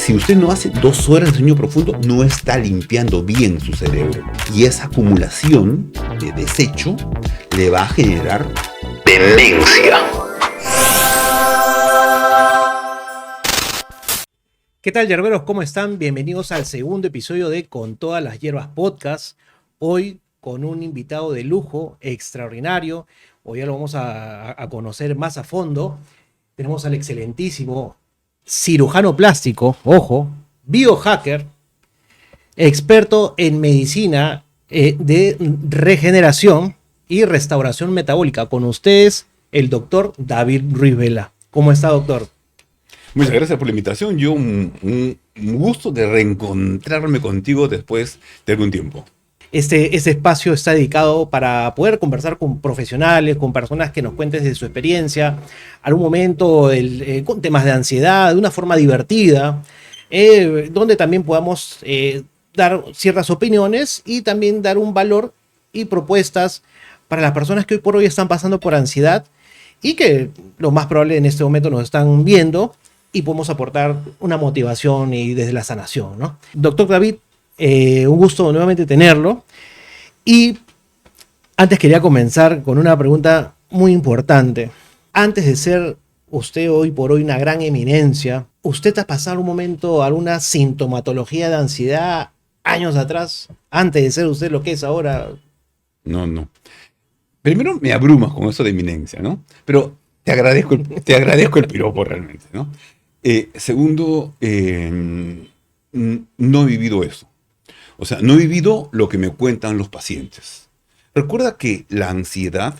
Si usted no hace 2 horas de sueño profundo, no está limpiando bien su cerebro. Y esa acumulación de desecho le va a generar demencia. ¿Qué tal, yerberos? ¿Cómo están? Bienvenidos al segundo episodio de Con Todas las Hierbas Podcast. Hoy con un invitado de lujo, extraordinario. Hoy ya lo vamos a conocer más a fondo. Tenemos al excelentísimo cirujano plástico, ojo, biohacker, experto en medicina de regeneración y restauración metabólica. Con ustedes, el doctor David Ruiz Vela. ¿Cómo está, doctor? Muchas gracias por la invitación. Yo un gusto de reencontrarme contigo después de algún tiempo. Este espacio está dedicado para poder conversar con profesionales, con personas que nos cuenten de su experiencia, algún momento con temas de ansiedad, de una forma divertida, donde también podamos dar ciertas opiniones y también dar un valor y propuestas para las personas que hoy por hoy están pasando por ansiedad y que lo más probable en este momento nos están viendo y podemos aportar una motivación y desde la sanación, ¿no? Doctor David, un gusto nuevamente tenerlo. Y antes quería comenzar con una pregunta muy importante. Antes de ser usted hoy por hoy una gran eminencia, ¿usted ha pasado un momento, alguna sintomatología de ansiedad años atrás, antes de ser usted lo que es ahora? No. Primero me abrumas con eso de eminencia, ¿no? Pero te agradezco el piropo realmente, ¿no? Segundo, no he vivido eso. O sea, no he vivido lo que me cuentan los pacientes. Recuerda que la ansiedad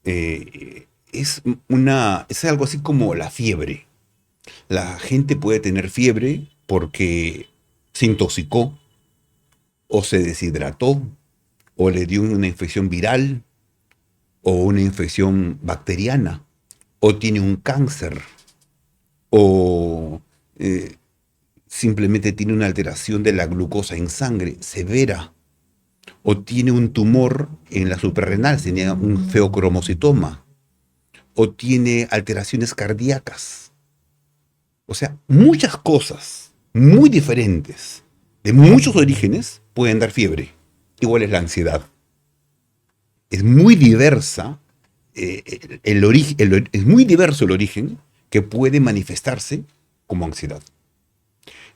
es algo así como la fiebre. La gente puede tener fiebre porque se intoxicó, o se deshidrató, o le dio una infección viral, o una infección bacteriana, o tiene un cáncer, o simplemente tiene una alteración de la glucosa en sangre severa, o tiene un tumor en la suprarrenal, tiene un feocromocitoma, o tiene alteraciones cardíacas. O sea, muchas cosas muy diferentes, de muchos orígenes, pueden dar fiebre. Igual es la ansiedad. Es muy diversa, es muy diverso el origen que puede manifestarse como ansiedad.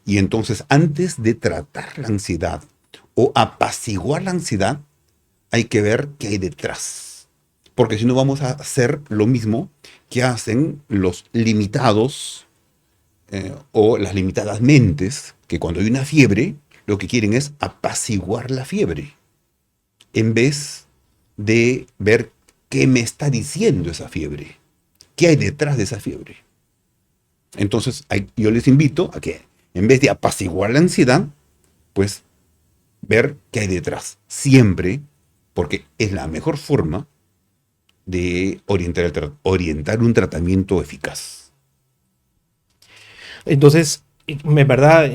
Y entonces, antes de tratar la ansiedad o apaciguar la ansiedad, hay que ver qué hay detrás. Porque si no, vamos a hacer lo mismo que hacen los limitados o las limitadas mentes, que cuando hay una fiebre, lo que quieren es apaciguar la fiebre, en vez de ver qué me está diciendo esa fiebre, qué hay detrás de esa fiebre. Entonces, yo les invito a que, en vez de apaciguar la ansiedad, pues ver qué hay detrás. Siempre, porque es la mejor forma de orientar un tratamiento eficaz. Entonces, en verdad,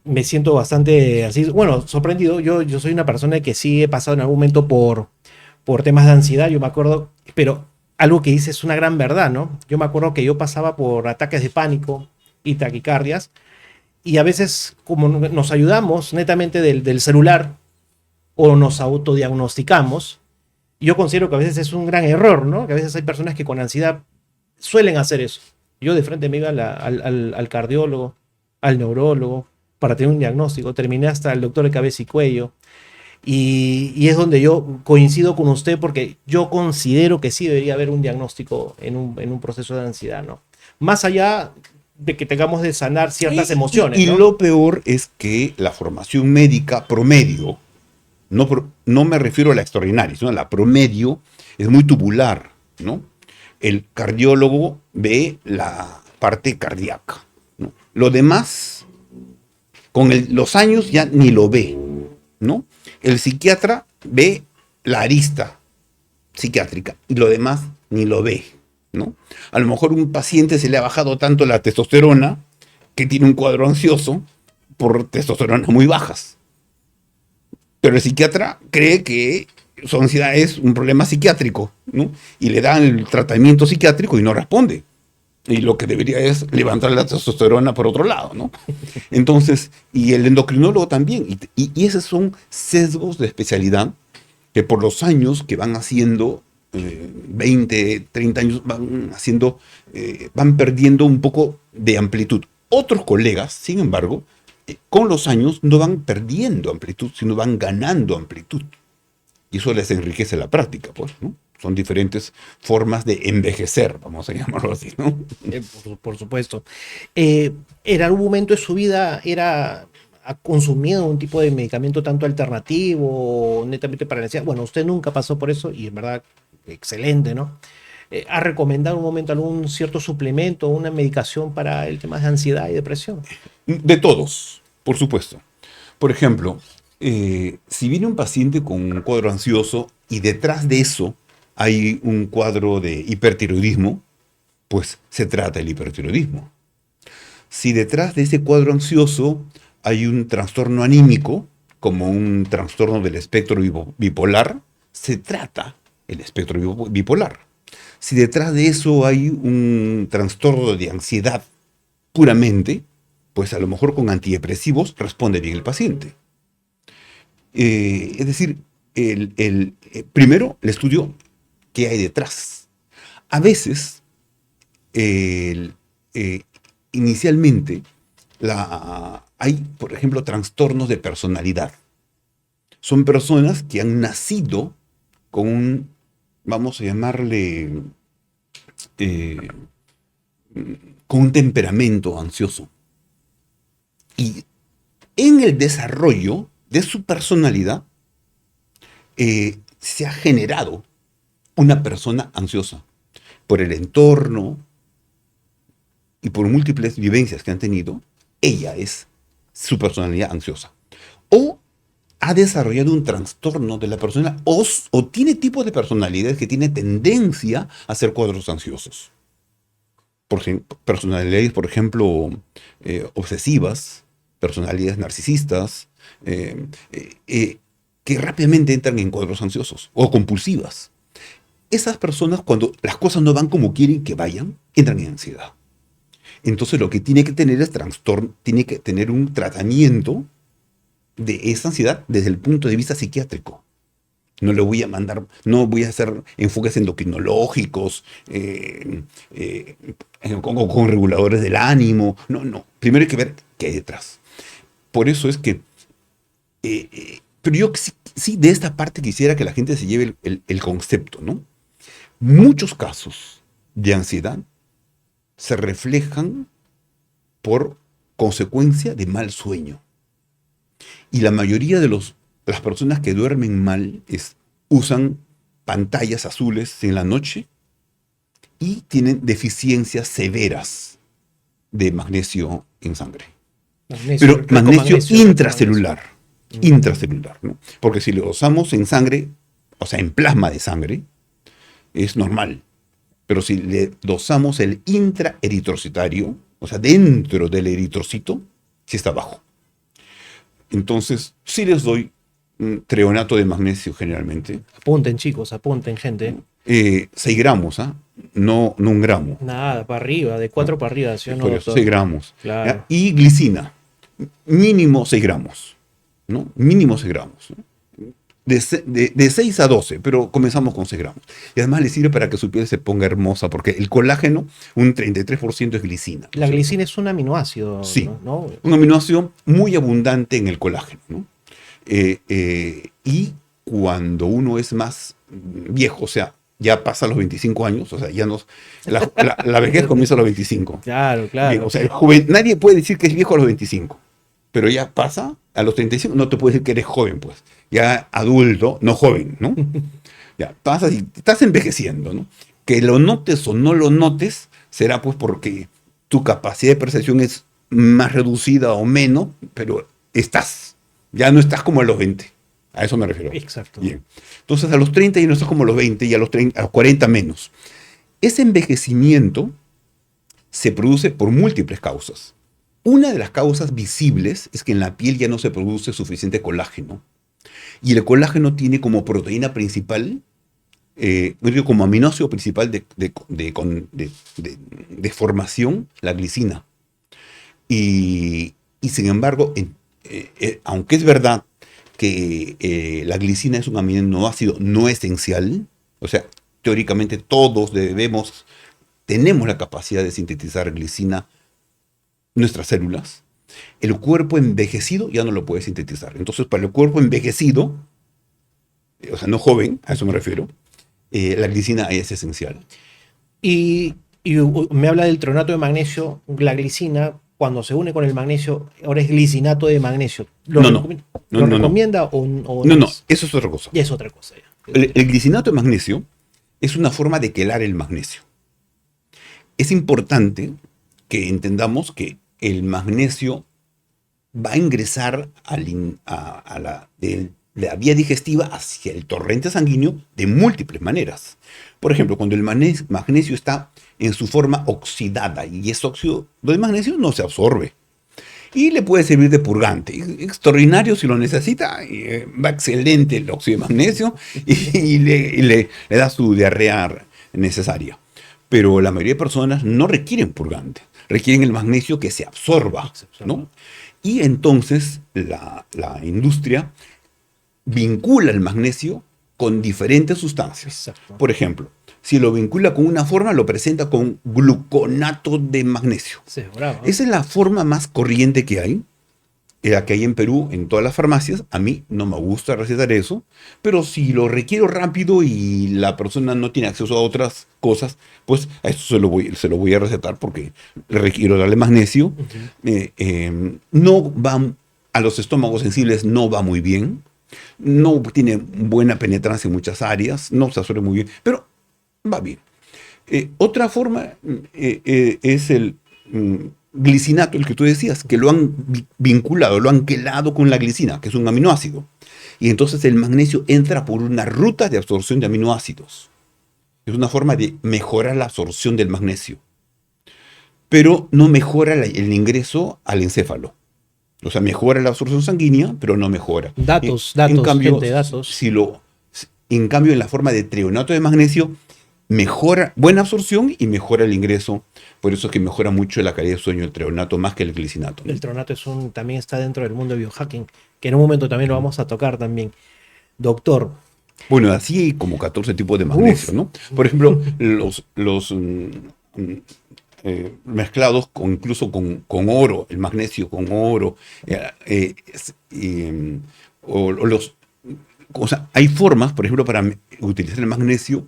me siento bastante así, bueno, sorprendido. Yo soy una persona que sí he pasado en algún momento por temas de ansiedad, yo me acuerdo, pero algo que dices es una gran verdad, ¿no? Yo me acuerdo que yo pasaba por ataques de pánico y taquicardias, y a veces, como nos ayudamos netamente del celular o nos autodiagnosticamos, yo considero que a veces es un gran error, ¿no? Que a veces hay personas que con ansiedad suelen hacer eso. Yo de frente me iba al cardiólogo, al neurólogo, para tener un diagnóstico. Terminé hasta el doctor de cabeza y cuello. Y es donde yo coincido con usted, porque yo considero que sí debería haber un diagnóstico en un proceso de ansiedad, ¿no? Más allá de que tengamos de sanar ciertas emociones, Y ¿no? lo peor es que la formación médica promedio, no me refiero a la extraordinaria, sino a la promedio, es muy tubular, ¿no? El cardiólogo ve la parte cardíaca, ¿no? Lo demás, con los años ya ni lo ve, ¿no? El psiquiatra ve la arista psiquiátrica y lo demás ni lo ve, ¿no? A lo mejor un paciente se le ha bajado tanto la testosterona que tiene un cuadro ansioso por testosterona muy bajas. Pero el psiquiatra cree que su ansiedad es un problema psiquiátrico, ¿no? Y le dan el tratamiento psiquiátrico y no responde. Y lo que debería es levantar la testosterona por otro lado, ¿no? Entonces, y el endocrinólogo también. Y esos son sesgos de especialidad que por los años que van haciendo, 20, 30 años, van haciendo, van perdiendo un poco de amplitud. Otros colegas, sin embargo, con los años no van perdiendo amplitud, sino van ganando amplitud. Y eso les enriquece la práctica, pues, ¿no? Son diferentes formas de envejecer, vamos a llamarlo así, ¿no? Por supuesto. ¿En algún momento de su vida ha consumido un tipo de medicamento tanto alternativo o netamente para la ansiedad? Bueno, usted nunca pasó por eso y en verdad, excelente, ¿no? ¿Ha recomendado en un momento algún cierto suplemento o una medicación para el tema de ansiedad y depresión? De todos, por supuesto. Por ejemplo, si viene un paciente con un cuadro ansioso y detrás de eso hay un cuadro de hipertiroidismo, pues se trata el hipertiroidismo. Si detrás de ese cuadro ansioso hay un trastorno anímico, como un trastorno del espectro bipolar, se trata el espectro bipolar. Si detrás de eso hay un trastorno de ansiedad puramente, pues a lo mejor con antidepresivos responde bien el paciente. Es decir, primero el estudio qué hay detrás. A veces, inicialmente, hay, por ejemplo, trastornos de personalidad. Son personas que han nacido con un, vamos a llamarle, eh, con un temperamento ansioso. Y en el desarrollo de su personalidad se ha generado una persona ansiosa por el entorno y por múltiples vivencias que han tenido. Ella es su personalidad ansiosa. O ha desarrollado un trastorno de la personalidad o tiene tipos de personalidades que tiene tendencia a hacer cuadros ansiosos. Personalidades, por ejemplo, obsesivas, personalidades narcisistas, que rápidamente entran en cuadros ansiosos o compulsivas. Esas personas, cuando las cosas no van como quieren que vayan, entran en ansiedad. Entonces lo que tiene que tener es trastorno, tiene que tener un tratamiento de esa ansiedad desde el punto de vista psiquiátrico. No le voy a mandar, no voy a hacer enfoques endocrinológicos, con reguladores del ánimo. No. Primero hay que ver qué hay detrás. Por eso es que, pero yo sí de esta parte quisiera que la gente se lleve el concepto, ¿no? Muchos casos de ansiedad se reflejan por consecuencia de mal sueño. Y la mayoría de las personas que duermen mal usan pantallas azules en la noche y tienen deficiencias severas de magnesio en sangre. Pero magnesio intracelular. Intracelular, ¿no? Porque si lo usamos en sangre, o sea, en plasma de sangre, es normal. Pero si le dosamos el intraeritrocitario, o sea, dentro del eritrocito, sí está bajo. Entonces, sí les doy treonato de magnesio generalmente. Apunten, chicos, apunten, gente. 6 gramos, ¿ah? No 1 gramo. Nada, para arriba, de 4 para arriba, ¿sí o no? Por eso, 6 gramos. Claro. Y glicina, mínimo 6 gramos, ¿no? Mínimo 6 gramos, ¿no? De 6 a 12, pero comenzamos con 6 gramos. Y además le sirve para que su piel se ponga hermosa, porque el colágeno, un 33% es glicina. La glicina es un aminoácido, sí, ¿no? Un aminoácido muy abundante en el colágeno, ¿no? Y cuando uno es más viejo, o sea, ya pasa los 25 años, o sea, ya no, la vejez comienza a los 25. Claro. Bien, o sea, nadie puede decir que es viejo a los 25, pero ya pasa a los 35, no te puedes decir que eres joven, pues. Ya adulto, no joven, ¿no? Ya pasas y estás envejeciendo, ¿no? Que lo notes o no lo notes, será pues porque tu capacidad de percepción es más reducida o menos, pero ya no estás como a los 20. A eso me refiero. Exacto. Bien. Entonces a los 30 ya no estás como a los 20 y a los 40 menos. Ese envejecimiento se produce por múltiples causas. Una de las causas visibles es que en la piel ya no se produce suficiente colágeno. Y el colágeno tiene como proteína principal yo digo, como aminoácido principal de formación, la glicina. Y sin embargo, aunque es verdad que la glicina es un aminoácido no esencial, o sea, teóricamente todos tenemos la capacidad de sintetizar glicina en nuestras células, el cuerpo envejecido ya no lo puede sintetizar. Entonces, para el cuerpo envejecido, o sea, no joven, a eso me refiero, la glicina es esencial. Y me habla del treonato de magnesio, la glicina, cuando se une con el magnesio, ahora es glicinato de magnesio. ¿Lo recomienda o no, eso es otra cosa. Ya es otra cosa. El glicinato de magnesio es una forma de quelar el magnesio. Es importante que entendamos que el magnesio va a ingresar de la vía digestiva hacia el torrente sanguíneo de múltiples maneras. Por ejemplo, cuando el magnesio está en su forma oxidada y ese óxido de magnesio no se absorbe. Y le puede servir de purgante. Extraordinario si lo necesita. Va excelente el óxido de magnesio y le da su diarrea necesaria. Pero la mayoría de personas no requieren purgante. Requieren el magnesio que se absorba, ¿no? Y entonces la industria vincula el magnesio con diferentes sustancias. Exacto. Por ejemplo, si lo vincula con una forma, lo presenta con gluconato de magnesio. Sí, bravo. Esa es la forma más corriente que hay, la que hay en Perú, en todas las farmacias. A mí no me gusta recetar eso, pero si lo requiero rápido y la persona no tiene acceso a otras cosas, pues a eso se lo voy a recetar porque le requiero darle magnesio. No va a los estómagos sensibles, no va muy bien. No tiene buena penetrancia en muchas áreas, no se absorbe muy bien, pero va bien. Otra forma es el glicinato, el que tú decías, que lo han vinculado, lo han quelado con la glicina, que es un aminoácido. Y entonces el magnesio entra por una ruta de absorción de aminoácidos. Es una forma de mejorar la absorción del magnesio. Pero no mejora el ingreso al encéfalo. O sea, mejora la absorción sanguínea, pero no mejora. Datos, en cambio, gente, datos. En cambio, en la forma de treonato de magnesio, mejora, buena absorción y mejora el ingreso. Por eso es que mejora mucho la calidad de sueño el treonato más que el glicinato, ¿no? El treonato también está dentro del mundo de biohacking, que en un momento también lo vamos a tocar también. Doctor. Bueno, así hay como 14 tipos de magnesio, ¿no? Por ejemplo, los mezclados incluso con oro, el magnesio con oro, o sea, hay formas, por ejemplo, para utilizar el magnesio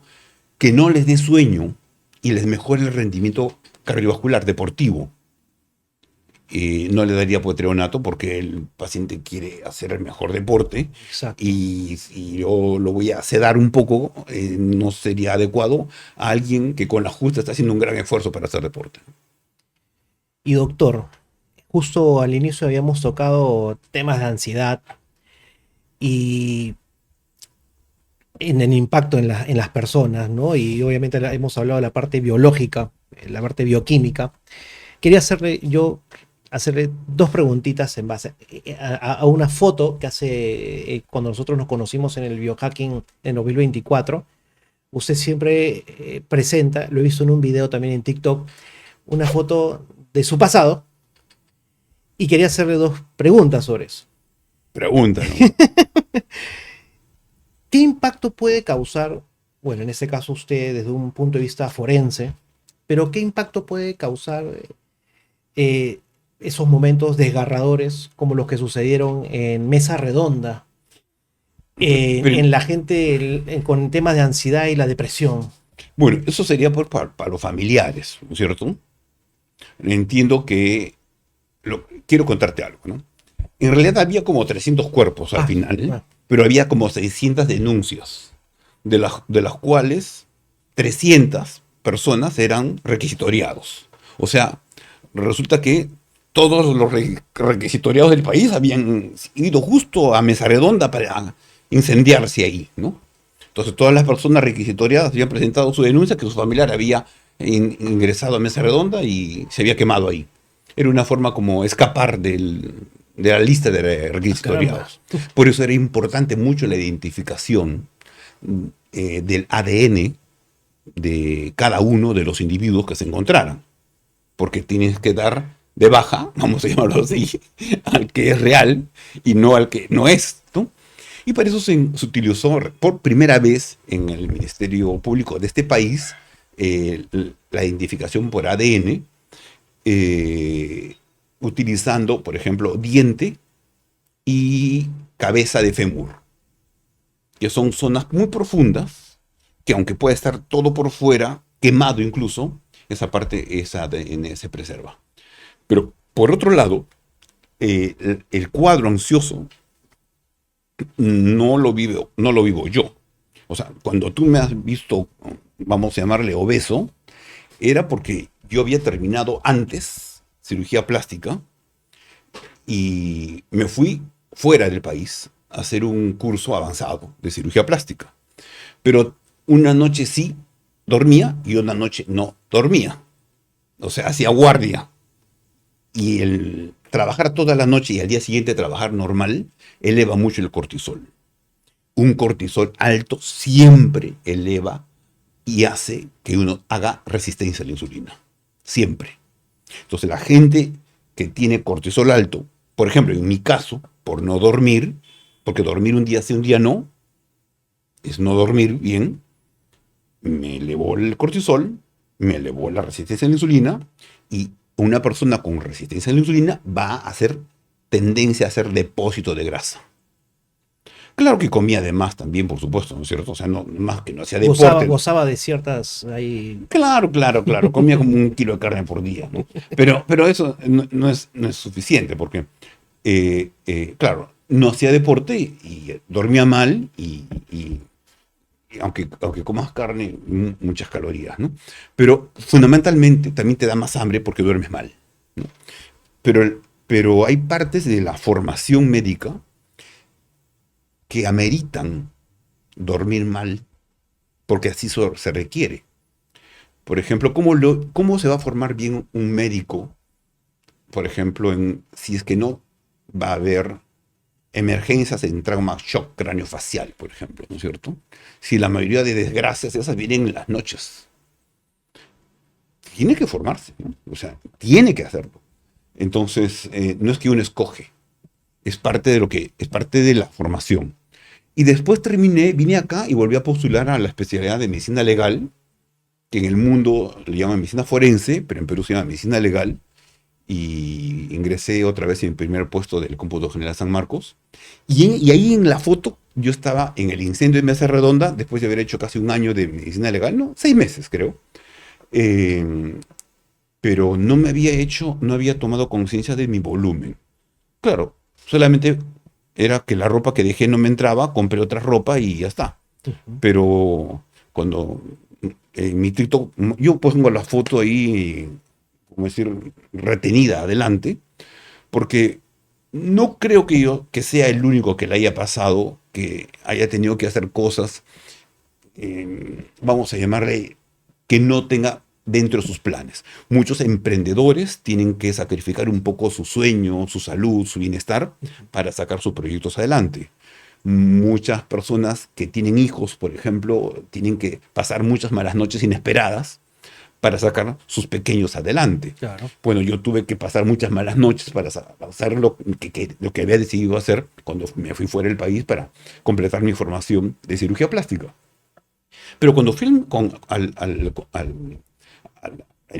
que no les dé sueño y les mejore el rendimiento cardiovascular deportivo. No le daría treonato porque el paciente quiere hacer el mejor deporte. Exacto. Y si yo lo voy a sedar un poco, no sería adecuado a alguien que con la justa está haciendo un gran esfuerzo para hacer deporte. Y doctor, justo al inicio habíamos tocado temas de ansiedad y en el impacto en las personas, ¿no? Y obviamente hemos hablado de la parte biológica, la parte bioquímica. Quería hacerle dos preguntitas en base a una foto que hace cuando nosotros nos conocimos en el biohacking en 2024. Usted siempre presenta, lo he visto en un video también en TikTok, una foto de su pasado y quería hacerle dos preguntas sobre eso. Pregúntanos. ¿Qué impacto puede causar, bueno, en este caso usted desde un punto de vista forense, pero qué impacto puede causar esos momentos desgarradores como los que sucedieron en Mesa Redonda, en la gente con temas de ansiedad y la depresión? Bueno, eso sería para los familiares, ¿no es cierto? Entiendo que quiero contarte algo, ¿no? En realidad había como 300 cuerpos al final, pero había como 600 denuncias, de las cuales 300 personas eran requisitoriados. O sea, resulta que todos los requisitoriados del país habían ido justo a Mesa Redonda para incendiarse ahí, ¿no? Entonces todas las personas requisitoriadas habían presentado su denuncia que su familiar había ingresado a Mesa Redonda y se había quemado ahí. Era una forma como escapar de la lista de requisitoriados. Por eso era importante mucho la identificación del ADN de cada uno de los individuos que se encontraran. Porque tienes que dar de baja, vamos a llamarlo así, al que es real y no al que no es, ¿no? Y para eso se utilizó por primera vez en el Ministerio Público de este país la identificación por ADN, utilizando, por ejemplo, diente y cabeza de fémur, que son zonas muy profundas, que aunque puede estar todo por fuera, quemado incluso, esa parte, esa ADN se preserva. Pero por otro lado, el cuadro ansioso no lo vivo yo. O sea, cuando tú me has visto, vamos a llamarle obeso, era porque yo había terminado antes cirugía plástica y me fui fuera del país a hacer un curso avanzado de cirugía plástica. Pero una noche sí dormía y una noche no dormía. O sea, hacía guardia. Y el trabajar toda la noche y al día siguiente trabajar normal eleva mucho el cortisol. Un cortisol alto siempre eleva y hace que uno haga resistencia a la insulina. Siempre. Entonces la gente que tiene cortisol alto, por ejemplo, en mi caso, por no dormir, porque dormir un día sí, un día no, es no dormir bien, me elevó el cortisol, me elevó la resistencia a la insulina, y una persona con resistencia a la insulina va a hacer tendencia a hacer depósito de grasa. Claro que comía de más también, por supuesto, ¿no es cierto? O sea, no, más que no hacía deporte. Gozaba de ciertas ahí. Claro, claro, claro. Comía como 1 kilo de carne por día, ¿no? Pero eso no es suficiente porque, claro, no hacía deporte y dormía mal y aunque comas carne, muchas calorías, ¿no? Pero fundamentalmente también te da más hambre porque duermes mal, ¿no? Pero hay partes de la formación médica que ameritan dormir mal porque así se requiere. Por ejemplo, ¿cómo se va a formar bien un médico? Por ejemplo, si es que no va a haber emergencias en trauma shock craneofacial, por ejemplo, ¿no es cierto? Si la mayoría de desgracias esas vienen en las noches. Tiene que formarse, ¿no? O sea, tiene que hacerlo. Entonces, no es que uno escoge, es parte de la formación. Y después vine acá y volví a postular a la especialidad de medicina legal, que en el mundo le llaman medicina forense, pero en Perú se llama medicina legal, y ingresé otra vez en el primer puesto del Cómputo General San Marcos. Y ahí en la foto yo estaba en el incendio de Mesa Redonda, después de haber hecho casi 1 año de medicina legal, no, 6 meses creo. Pero no había tomado conciencia de mi volumen. Claro, solamente era que la ropa que dejé no me entraba, compré otra ropa y ya está. Ujú. Pero cuando mi TikTok, yo pongo la foto ahí, como decir, retenida adelante, porque no creo que sea el único que le haya pasado, que haya tenido que hacer cosas, vamos a llamarle, que no tenga dentro de sus planes. Muchos emprendedores tienen que sacrificar un poco su sueño, su salud, su bienestar para sacar sus proyectos adelante. Muchas personas que tienen hijos, por ejemplo, tienen que pasar muchas malas noches inesperadas para sacar sus pequeños adelante. Claro. Bueno, yo tuve que pasar muchas malas noches para hacer lo que había decidido hacer cuando me fui fuera del país para completar mi formación de cirugía plástica. Pero cuando fui al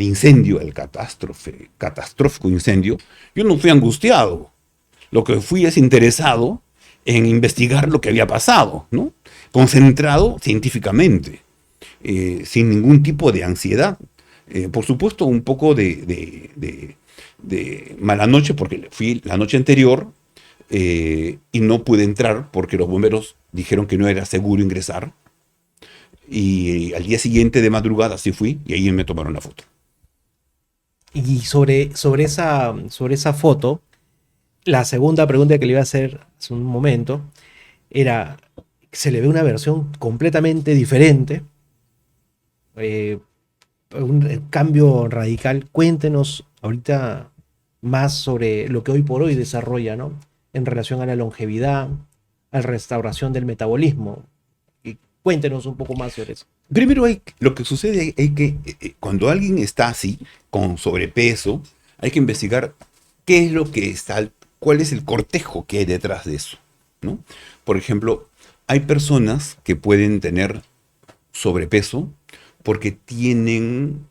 incendio, al catastrófico incendio, yo no fui angustiado. Lo que fui es interesado en investigar lo que había pasado, ¿no? Concentrado científicamente, sin ningún tipo de ansiedad. Por supuesto, un poco de mala noche, porque fui la noche anterior y no pude entrar porque los bomberos dijeron que no era seguro ingresar. Y al día siguiente de madrugada sí fui y ahí me tomaron la foto. Y sobre esa foto, la segunda pregunta que le iba a hacer hace un momento era, se le ve una versión completamente diferente, eh, un cambio radical. Cuéntenos ahorita más sobre lo que hoy por hoy desarrolla, ¿no? En relación a la longevidad, a la restauración del metabolismo. Y Cuéntenos un poco más sobre eso. Primero, lo que sucede hay que, cuando alguien está así, con sobrepeso, hay que investigar qué es lo que está, cuál es el cortejo que hay detrás de eso, ¿no? Por ejemplo, hay personas que pueden tener sobrepeso porque tienen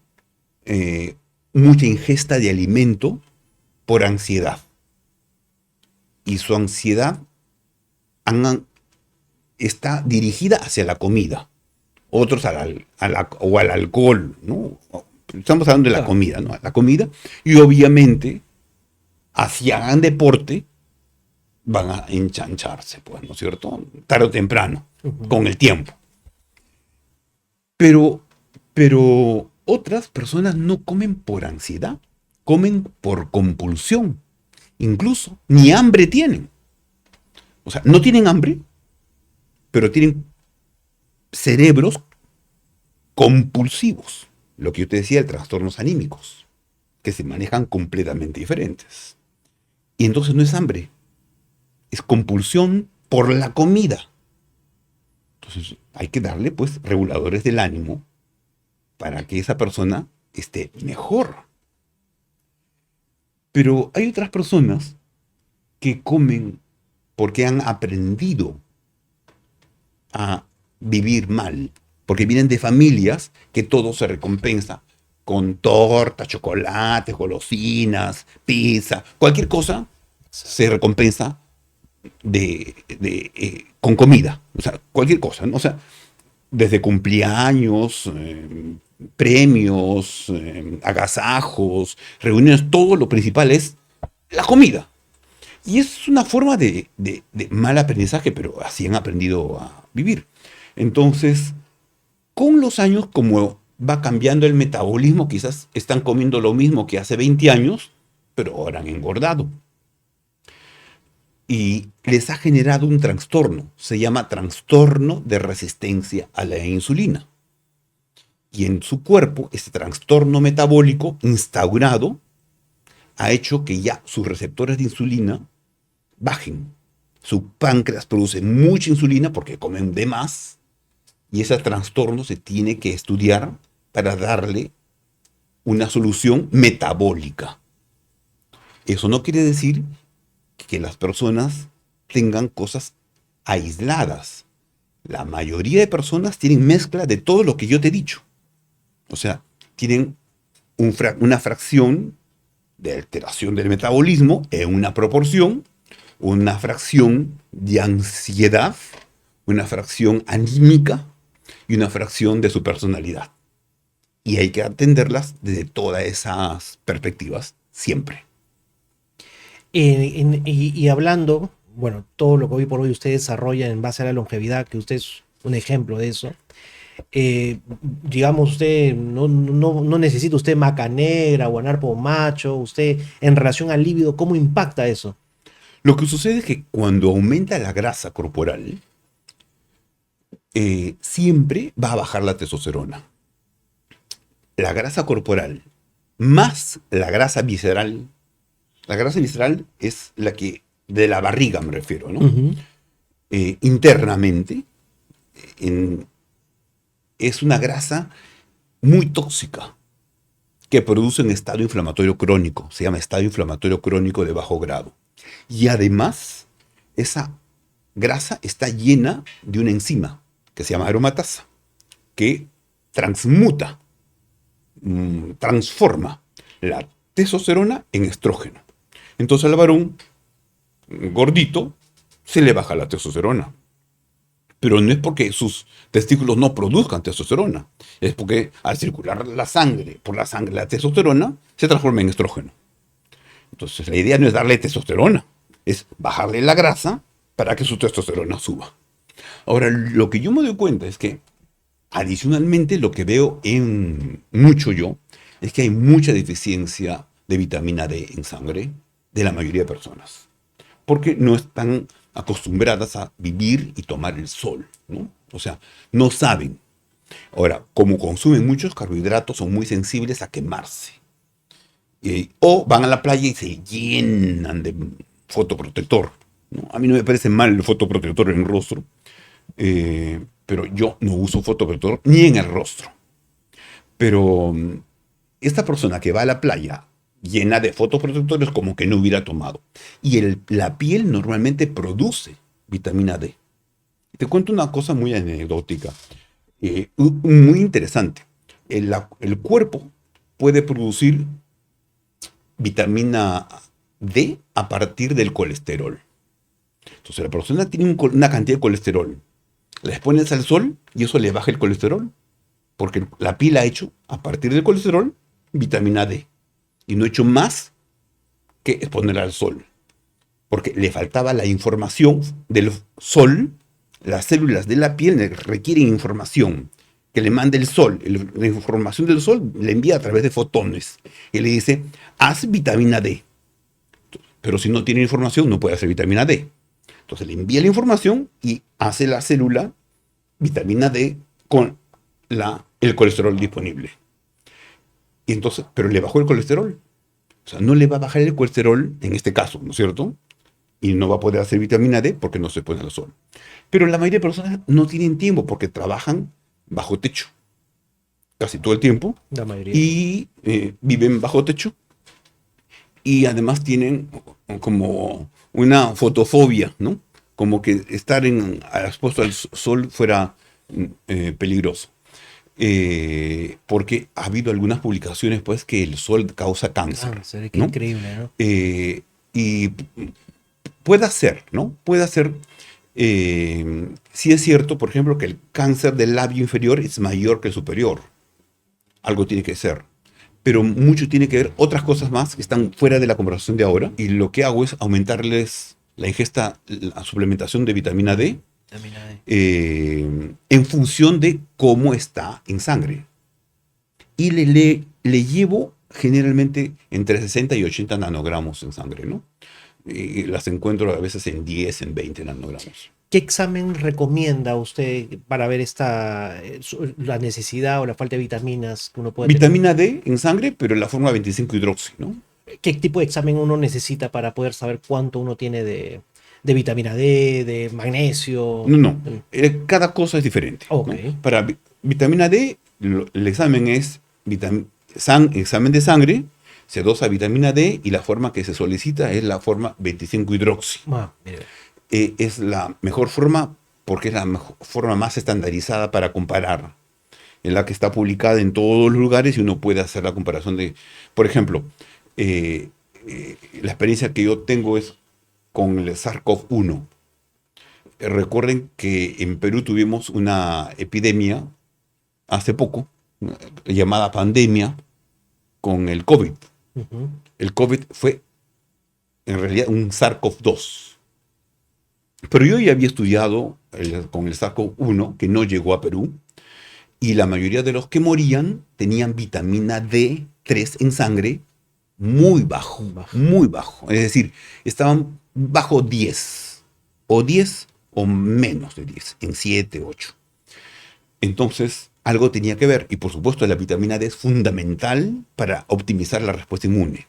mucha ingesta de alimento por ansiedad. Y su ansiedad está dirigida hacia la comida. Otros o al alcohol, ¿no? Estamos hablando de la Claro. comida, ¿no? La comida. Y obviamente, si hagan deporte, van a enchancharse, pues, ¿no es cierto? Tarde o temprano, Ujú. con el tiempo. Pero otras personas no comen por ansiedad, comen por compulsión. Incluso ni hambre tienen. O sea, no tienen hambre, pero tienen cerebros compulsivos. Lo que yo te decía, de trastornos anímicos, que se manejan completamente diferentes. Y entonces no es hambre, es compulsión por la comida. Entonces hay que darle, pues, reguladores del ánimo para que esa persona esté mejor. Pero hay otras personas que comen porque han aprendido a vivir mal, porque vienen de familias que todo se recompensa con torta, chocolate, golosinas, pizza, cualquier cosa se recompensa con comida, o sea, cualquier cosa, ¿no? O sea, desde cumpleaños, premios, agasajos, reuniones, todo lo principal es la comida. Y es una forma de mal aprendizaje, pero así han aprendido a vivir. Entonces, con los años, como va cambiando el metabolismo, quizás están comiendo lo mismo que hace 20 años, pero ahora han engordado. Y les ha generado un trastorno. Se llama trastorno de resistencia a la insulina. Y en su cuerpo, este trastorno metabólico instaurado ha hecho que ya sus receptores de insulina bajen. Su páncreas produce mucha insulina porque comen de más y ese trastorno se tiene que estudiar para darle una solución metabólica. Eso no quiere decir que las personas tengan cosas aisladas. La mayoría de personas tienen mezcla de todo lo que yo te he dicho. O sea, tienen una fracción de alteración del metabolismo en una proporción, una fracción de ansiedad, una fracción anímica y una fracción de su personalidad. Y hay que atenderlas desde todas esas perspectivas siempre. Y hablando, bueno, todo lo que hoy por hoy usted desarrolla en base a la longevidad, que usted es un ejemplo de eso, eh, digamos, usted no necesita usted maca negra o anarpo macho, usted en relación al líbido, ¿cómo impacta eso? Lo que sucede es que cuando aumenta la grasa corporal, siempre va a bajar la testosterona. La grasa corporal más la grasa visceral es la que, de la barriga me refiero, ¿no? Ujú. Internamente, en, es una grasa muy tóxica que produce un estado inflamatorio crónico, se llama estado inflamatorio crónico de bajo grado. Y además, esa grasa está llena de una enzima que se llama aromatasa, que transmuta, transforma la testosterona en estrógeno. Entonces al varón gordito se le baja la testosterona. Pero no es porque sus testículos no produzcan testosterona, es porque al circular la sangre, por la sangre, la testosterona se transforma en estrógeno. Entonces la idea no es darle testosterona, es bajarle la grasa para que su testosterona suba. Ahora, lo que yo me doy cuenta es que adicionalmente lo que veo en mucho yo es que hay mucha deficiencia de vitamina D en sangre de la mayoría de personas, porque no están acostumbradas a vivir y tomar el sol, ¿no? O sea, no saben. Ahora, como consumen muchos carbohidratos, son muy sensibles a quemarse. O van a la playa y se llenan de fotoprotector, ¿no? A mí no me parece mal el fotoprotector en el rostro, pero yo no uso fotoprotector ni en el rostro. Pero esta persona que va a la playa llena de fotoprotectores como que no hubiera tomado. Y la piel normalmente produce vitamina D. Te cuento una cosa muy anecdótica, muy interesante. El cuerpo puede producir vitamina D a partir del colesterol. Entonces la persona tiene una cantidad de colesterol, la expones al sol y eso le baja el colesterol, porque la piel ha hecho, a partir del colesterol, vitamina D. Y no ha hecho más que exponerla al sol, porque le faltaba la información del sol. Las células de la piel requieren información que le mande el sol. La información del sol le envía a través de fotones y le dice, haz vitamina D. Pero si no tiene información, no puede hacer vitamina D. Entonces le envía la información y hace la célula vitamina D con el colesterol disponible. Y entonces, pero le bajó el colesterol. O sea, no le va a bajar el colesterol en este caso, ¿no es cierto? Y no va a poder hacer vitamina D porque no se pone al sol. Pero la mayoría de personas no tienen tiempo porque trabajan bajo techo casi todo el tiempo. La mayoría. Y viven bajo techo. Y además tienen como una fotofobia, ¿no? Como que estar expuesto al sol fuera peligroso. Porque ha habido algunas publicaciones pues que el sol causa cáncer, Qué ¿no? increíble, ¿no? Y puede ser, ¿no? Puede ser. Sí es cierto, por ejemplo, que el cáncer del labio inferior es mayor que el superior. Algo tiene que ser. Pero mucho tiene que ver otras cosas más que están fuera de la conversación de ahora. Y lo que hago es aumentarles la ingesta, la suplementación de vitamina D. En función de cómo está en sangre. Y le llevo generalmente entre 60 y 80 nanogramos en sangre, ¿no? Y las encuentro a veces en 10, en 20 nanogramos. ¿Qué examen recomienda usted para ver la necesidad o la falta de vitaminas que uno puede Vitamina D en sangre, pero en la forma 25-hidroxi, ¿no? ¿Qué tipo de examen uno necesita para poder saber cuánto uno tiene de vitamina D, de magnesio? No. Cada cosa es diferente. Okay. ¿No? Para vitamina D, el examen es examen de sangre, se dosa vitamina D y la forma que se solicita es la forma 25-hidroxi. Es la mejor forma porque es la forma más estandarizada para comparar. Es la que está publicada en todos los lugares y uno puede hacer la comparación de, por ejemplo, la experiencia que yo tengo es con el SARS-CoV-1. Recuerden que en Perú tuvimos una epidemia hace poco, llamada pandemia, con el COVID. Uh-huh. El COVID fue en realidad un SARS-CoV-2. Pero yo ya había estudiado con el SARS-CoV-1, que no llegó a Perú, y la mayoría de los que morían tenían vitamina D3 en sangre muy bajo, muy bajo. Es decir, estaban bajo 10, o 10 o menos de 10, en 7, 8. Entonces, algo tenía que ver, y por supuesto la vitamina D es fundamental para optimizar la respuesta inmune.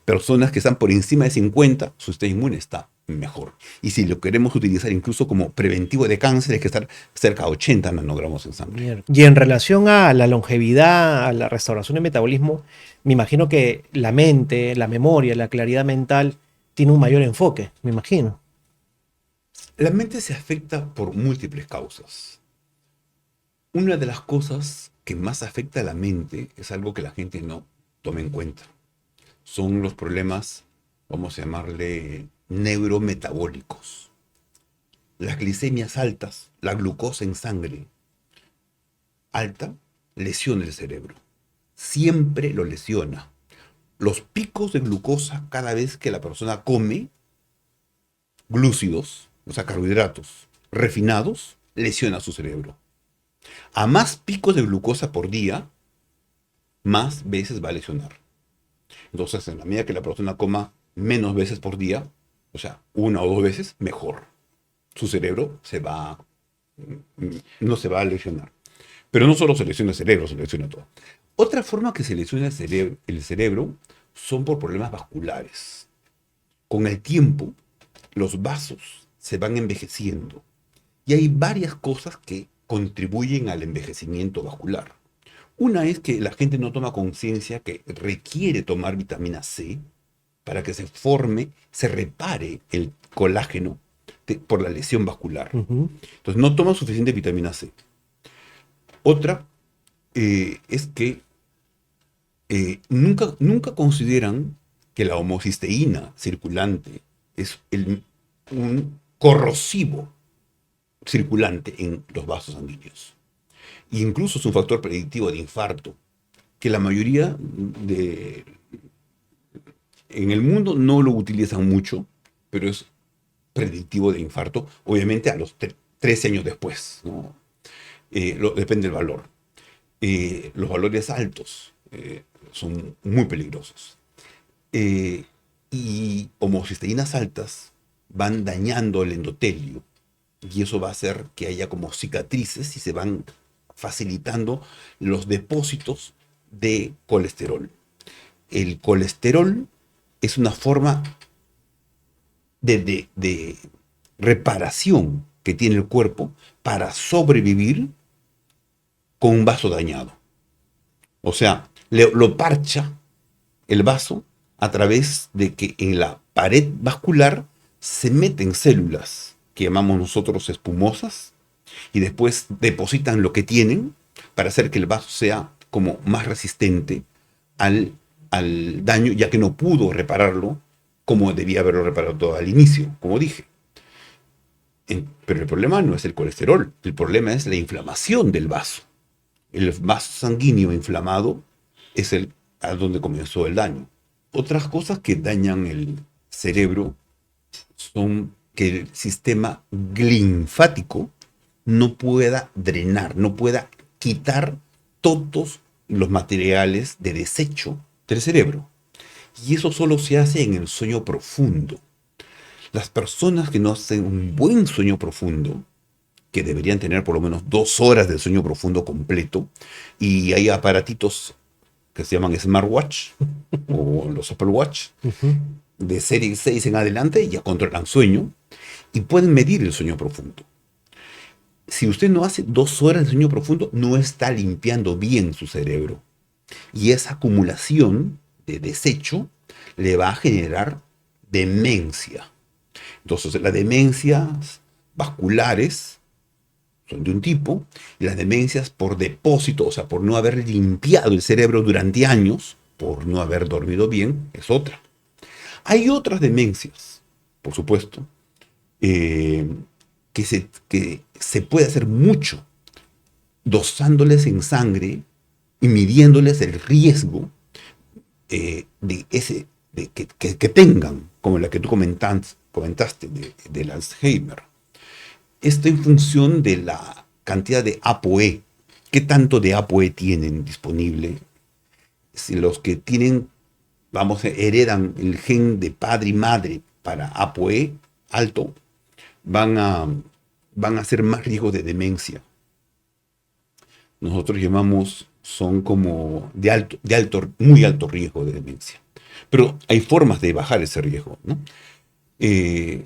Personas que están por encima de 50, su sistema inmune está mejor. Y si lo queremos utilizar incluso como preventivo de cáncer, hay que estar cerca de 80 nanogramos en sangre. Y en relación a la longevidad, a la restauración del metabolismo, me imagino que la mente, la memoria, la claridad mental tiene un mayor enfoque, me imagino. La mente se afecta por múltiples causas. Una de las cosas que más afecta a la mente es algo que la gente no toma en cuenta. Son los problemas, vamos a llamarle, neurometabólicos. Las glicemias altas, la glucosa en sangre alta, lesiona el cerebro. Siempre lo lesiona. Los picos de glucosa cada vez que la persona come glúcidos, o sea, carbohidratos refinados, lesiona su cerebro. A más picos de glucosa por día, más veces va a lesionar. Entonces, en la medida que la persona coma menos veces por día, o sea, 1 o 2 veces, mejor. Su cerebro no se va a lesionar. Pero no solo se lesiona el cerebro, se lesiona todo. Otra forma que se lesiona el cerebro son por problemas vasculares. Con el tiempo, los vasos se van envejeciendo. Y hay varias cosas que contribuyen al envejecimiento vascular. Una es que la gente no toma conciencia que requiere tomar vitamina C para que se forme, se repare el colágeno por la lesión vascular. Ujú. Entonces no toma suficiente vitamina C. Otra es que nunca consideran que la homocisteína circulante es un corrosivo circulante en los vasos sanguíneos. E incluso es un factor predictivo de infarto, que la mayoría en el mundo no lo utilizan mucho, pero es predictivo de infarto, obviamente a los 13 años después, ¿no? Depende del valor. Los valores altos son muy peligrosos. Eh, y homocisteínas altas van dañando el endotelio y eso va a hacer que haya como cicatrices y se van facilitando los depósitos de colesterol. El colesterol es una forma de reparación que tiene el cuerpo para sobrevivir con un vaso dañado. O sea, lo parcha el vaso a través de que en la pared vascular se meten células que llamamos nosotros espumosas y después depositan lo que tienen para hacer que el vaso sea como más resistente al daño, ya que no pudo repararlo como debía haberlo reparado todo al inicio, como dije. Pero el problema no es el colesterol, el problema es la inflamación del vaso. El vaso sanguíneo inflamado es a donde comenzó el daño. Otras cosas que dañan el cerebro son que el sistema linfático no pueda drenar, no pueda quitar todos los materiales de desecho del cerebro. Y eso solo se hace en el sueño profundo. Las personas que no hacen un buen sueño profundo, que deberían tener por lo menos 2 horas de sueño profundo completo, y hay aparatitos que se llaman smartwatch o los Apple Watch, Ujú. de serie 6 en adelante, ya controlan sueño y pueden medir el sueño profundo. Si usted no hace 2 horas de sueño profundo, no está limpiando bien su cerebro. Y esa acumulación de desecho le va a generar demencia. Entonces, las demencias vasculares son de un tipo, y las demencias por depósito, o sea, por no haber limpiado el cerebro durante años, por no haber dormido bien, es otra. Hay otras demencias, por supuesto, eh, que se puede hacer mucho dosándoles en sangre y midiéndoles el riesgo que tengan, como la que tú comentaste del Alzheimer. Esto en función de la cantidad de ApoE. ¿Qué tanto de ApoE tienen disponible? Si los que tienen, vamos, heredan el gen de padre y madre para ApoE alto, van a, van a ser más riesgos de demencia. Nosotros llamamos, son como muy alto riesgo de demencia. Pero hay formas de bajar ese riesgo, ¿no? Eh,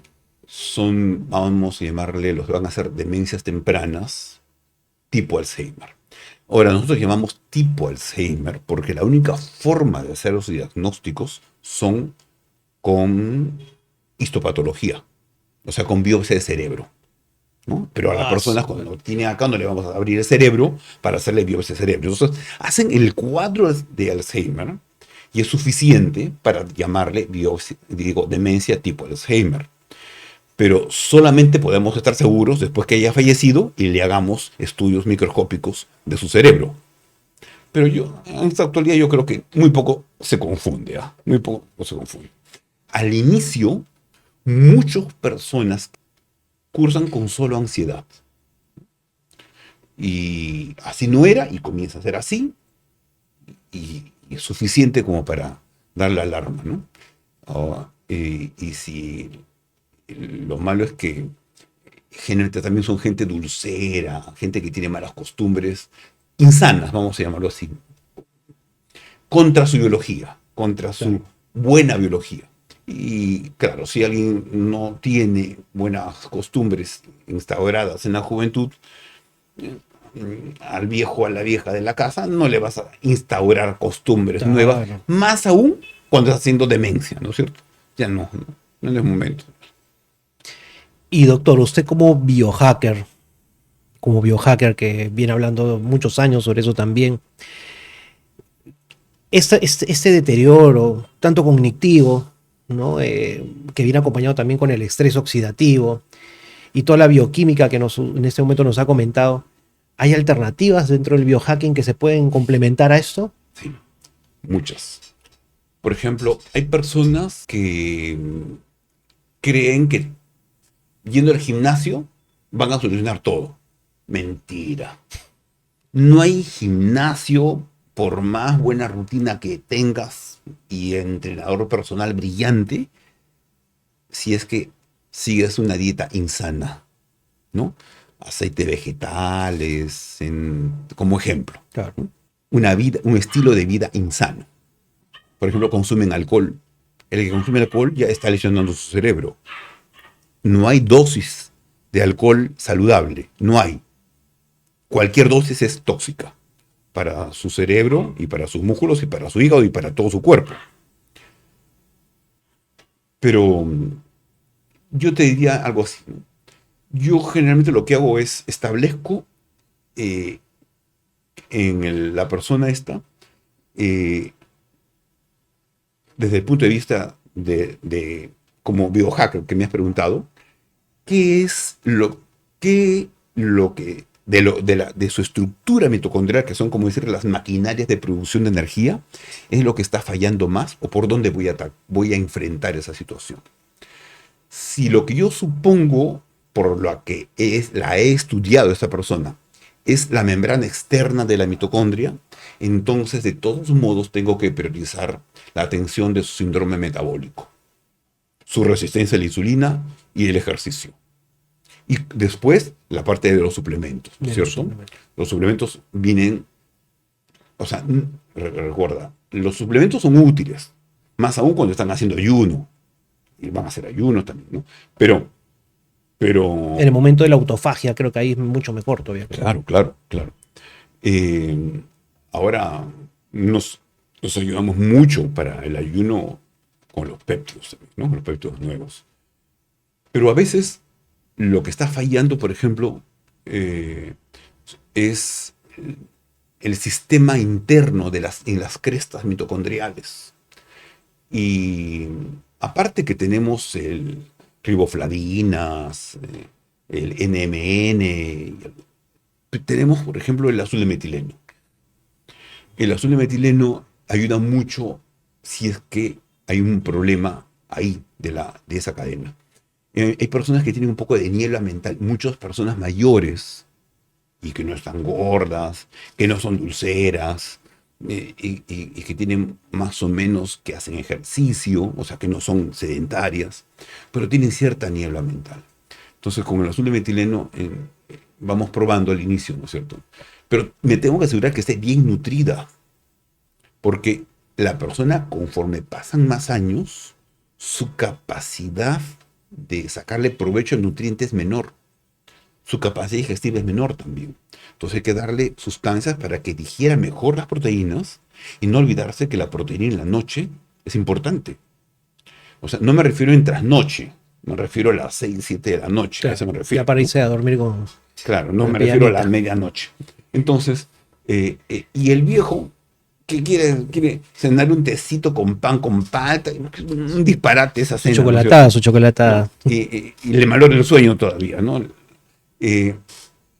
vamos a llamarle, los van a hacer demencias tempranas, tipo Alzheimer. Ahora, nosotros llamamos tipo Alzheimer porque la única forma de hacer los diagnósticos son con histopatología, o sea, con biopsia de cerebro, ¿no? Pero a las Ah, personas cuando lo tienen acá no le vamos a abrir el cerebro para hacerle biopsia de cerebro. Entonces, hacen el cuadro de Alzheimer y es suficiente para llamarle demencia tipo Alzheimer. Pero solamente podemos estar seguros después que haya fallecido y le hagamos estudios microscópicos de su cerebro. Pero en esta actualidad yo creo que muy poco se confunde, ¿ah? Muy poco se confunde. Al inicio, muchas personas cursan con solo ansiedad. Y así no era, y comienza a ser así, y es suficiente como para dar la alarma, ¿no? Y si lo malo es que generalmente también son gente dulcera, gente que tiene malas costumbres, insanas, vamos a llamarlo así, contra su biología, contra su claro. buena biología. Y claro, si alguien no tiene buenas costumbres instauradas en la juventud, al viejo o a la vieja de la casa, no le vas a instaurar costumbres nuevas, Claro. más aún cuando estás haciendo demencia, ¿no es cierto? Ya no es momento. Y doctor, usted como biohacker que viene hablando muchos años sobre eso también, este deterioro, tanto cognitivo, ¿no? Que viene acompañado también con el estrés oxidativo y toda la bioquímica que en este momento nos ha comentado, ¿hay alternativas dentro del biohacking que se pueden complementar a esto? Sí, muchas. Por ejemplo, hay personas que creen que yendo al gimnasio van a solucionar todo. Mentira. No hay gimnasio, por más buena rutina que tengas y entrenador personal brillante, si es que sigues una dieta insana, ¿no? Aceite vegetales, como ejemplo. Claro. Un estilo de vida insano. Por ejemplo, consumen alcohol. El que consume alcohol ya está lesionando su cerebro. No hay dosis de alcohol saludable. No hay. Cualquier dosis es tóxica para su cerebro y para sus músculos y para su hígado y para todo su cuerpo. Pero yo te diría algo así, ¿no? Yo generalmente lo que hago es establezco eh, la persona esta, eh, desde el punto de vista como biohacker que me has preguntado, qué es lo que de su estructura mitocondrial, que son como decir las maquinarias de producción de energía, es lo que está fallando más o por dónde voy a enfrentar esa situación. Si lo que yo supongo, por lo que la he estudiado esta persona, es la membrana externa de la mitocondria, entonces de todos modos tengo que priorizar la atención de su síndrome metabólico, su resistencia a la insulina y el ejercicio. Y después la parte de los suplementos, ¿cierto? Los suplementos vienen, o sea, recuerda, los suplementos son útiles, más aún cuando están haciendo ayuno, y van a hacer ayuno también, ¿no? Pero En el momento de la autofagia creo que ahí es mucho mejor todavía. claro. Eh, Ahora nos ayudamos mucho para el ayuno con los péptidos, ¿no? Los péptidos nuevos. Pero a veces lo que está fallando, por ejemplo, es el sistema interno en las crestas mitocondriales. Y aparte que tenemos el riboflavinas, el NMN, tenemos, por ejemplo, el azul de metileno. El azul de metileno ayuda mucho si es que hay un problema ahí de esa cadena. Hay personas que tienen un poco de niebla mental, muchas personas mayores y que no están gordas, que no son dulceras, y que tienen más o menos que hacen ejercicio, o sea que no son sedentarias, pero tienen cierta niebla mental. Entonces con el azul de metileno vamos probando al inicio, ¿no es cierto? Pero me tengo que asegurar que esté bien nutrida, porque la persona, conforme pasan más años, su capacidad de sacarle provecho al nutriente es menor. Su capacidad digestiva es menor también. Entonces hay que darle sustancias para que digiera mejor las proteínas y no olvidarse que la proteína en la noche es importante. O sea, no me refiero en trasnoche, me refiero a las 6, 7 de la noche. Claro, a eso me refiero, ya para ¿no? irse a dormir con... Claro, no con me refiero a la pijamita. medianoche. Entonces, y el viejo que quiere cenar un tecito con pan con palta, un disparate esa cena, ¿no es cierto? Su chocolatada. Y le malora el sueño todavía, ¿no? Eh,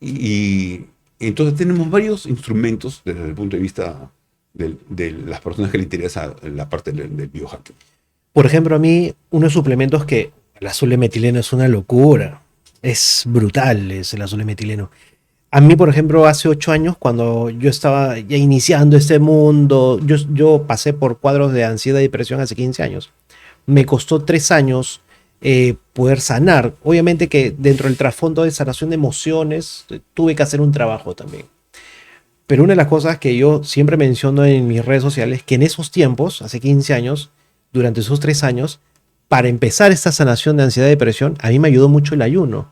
y entonces tenemos varios instrumentos desde el punto de vista de las personas que le interesa la parte del biohacking. Por ejemplo, a mí, unos suplementos que el azul de metileno es una locura. Es brutal es el azul de metileno. A mí, por ejemplo, hace 8 años, cuando yo estaba ya iniciando este mundo, yo pasé por cuadros de ansiedad y depresión hace 15 años. Me costó 3 años poder sanar. Obviamente que dentro del trasfondo de sanación de emociones, tuve que hacer un trabajo también. Pero una de las cosas que yo siempre menciono en mis redes sociales, que en esos tiempos, hace 15 años, durante esos 3 años, para empezar esta sanación de ansiedad y depresión, a mí me ayudó mucho el ayuno.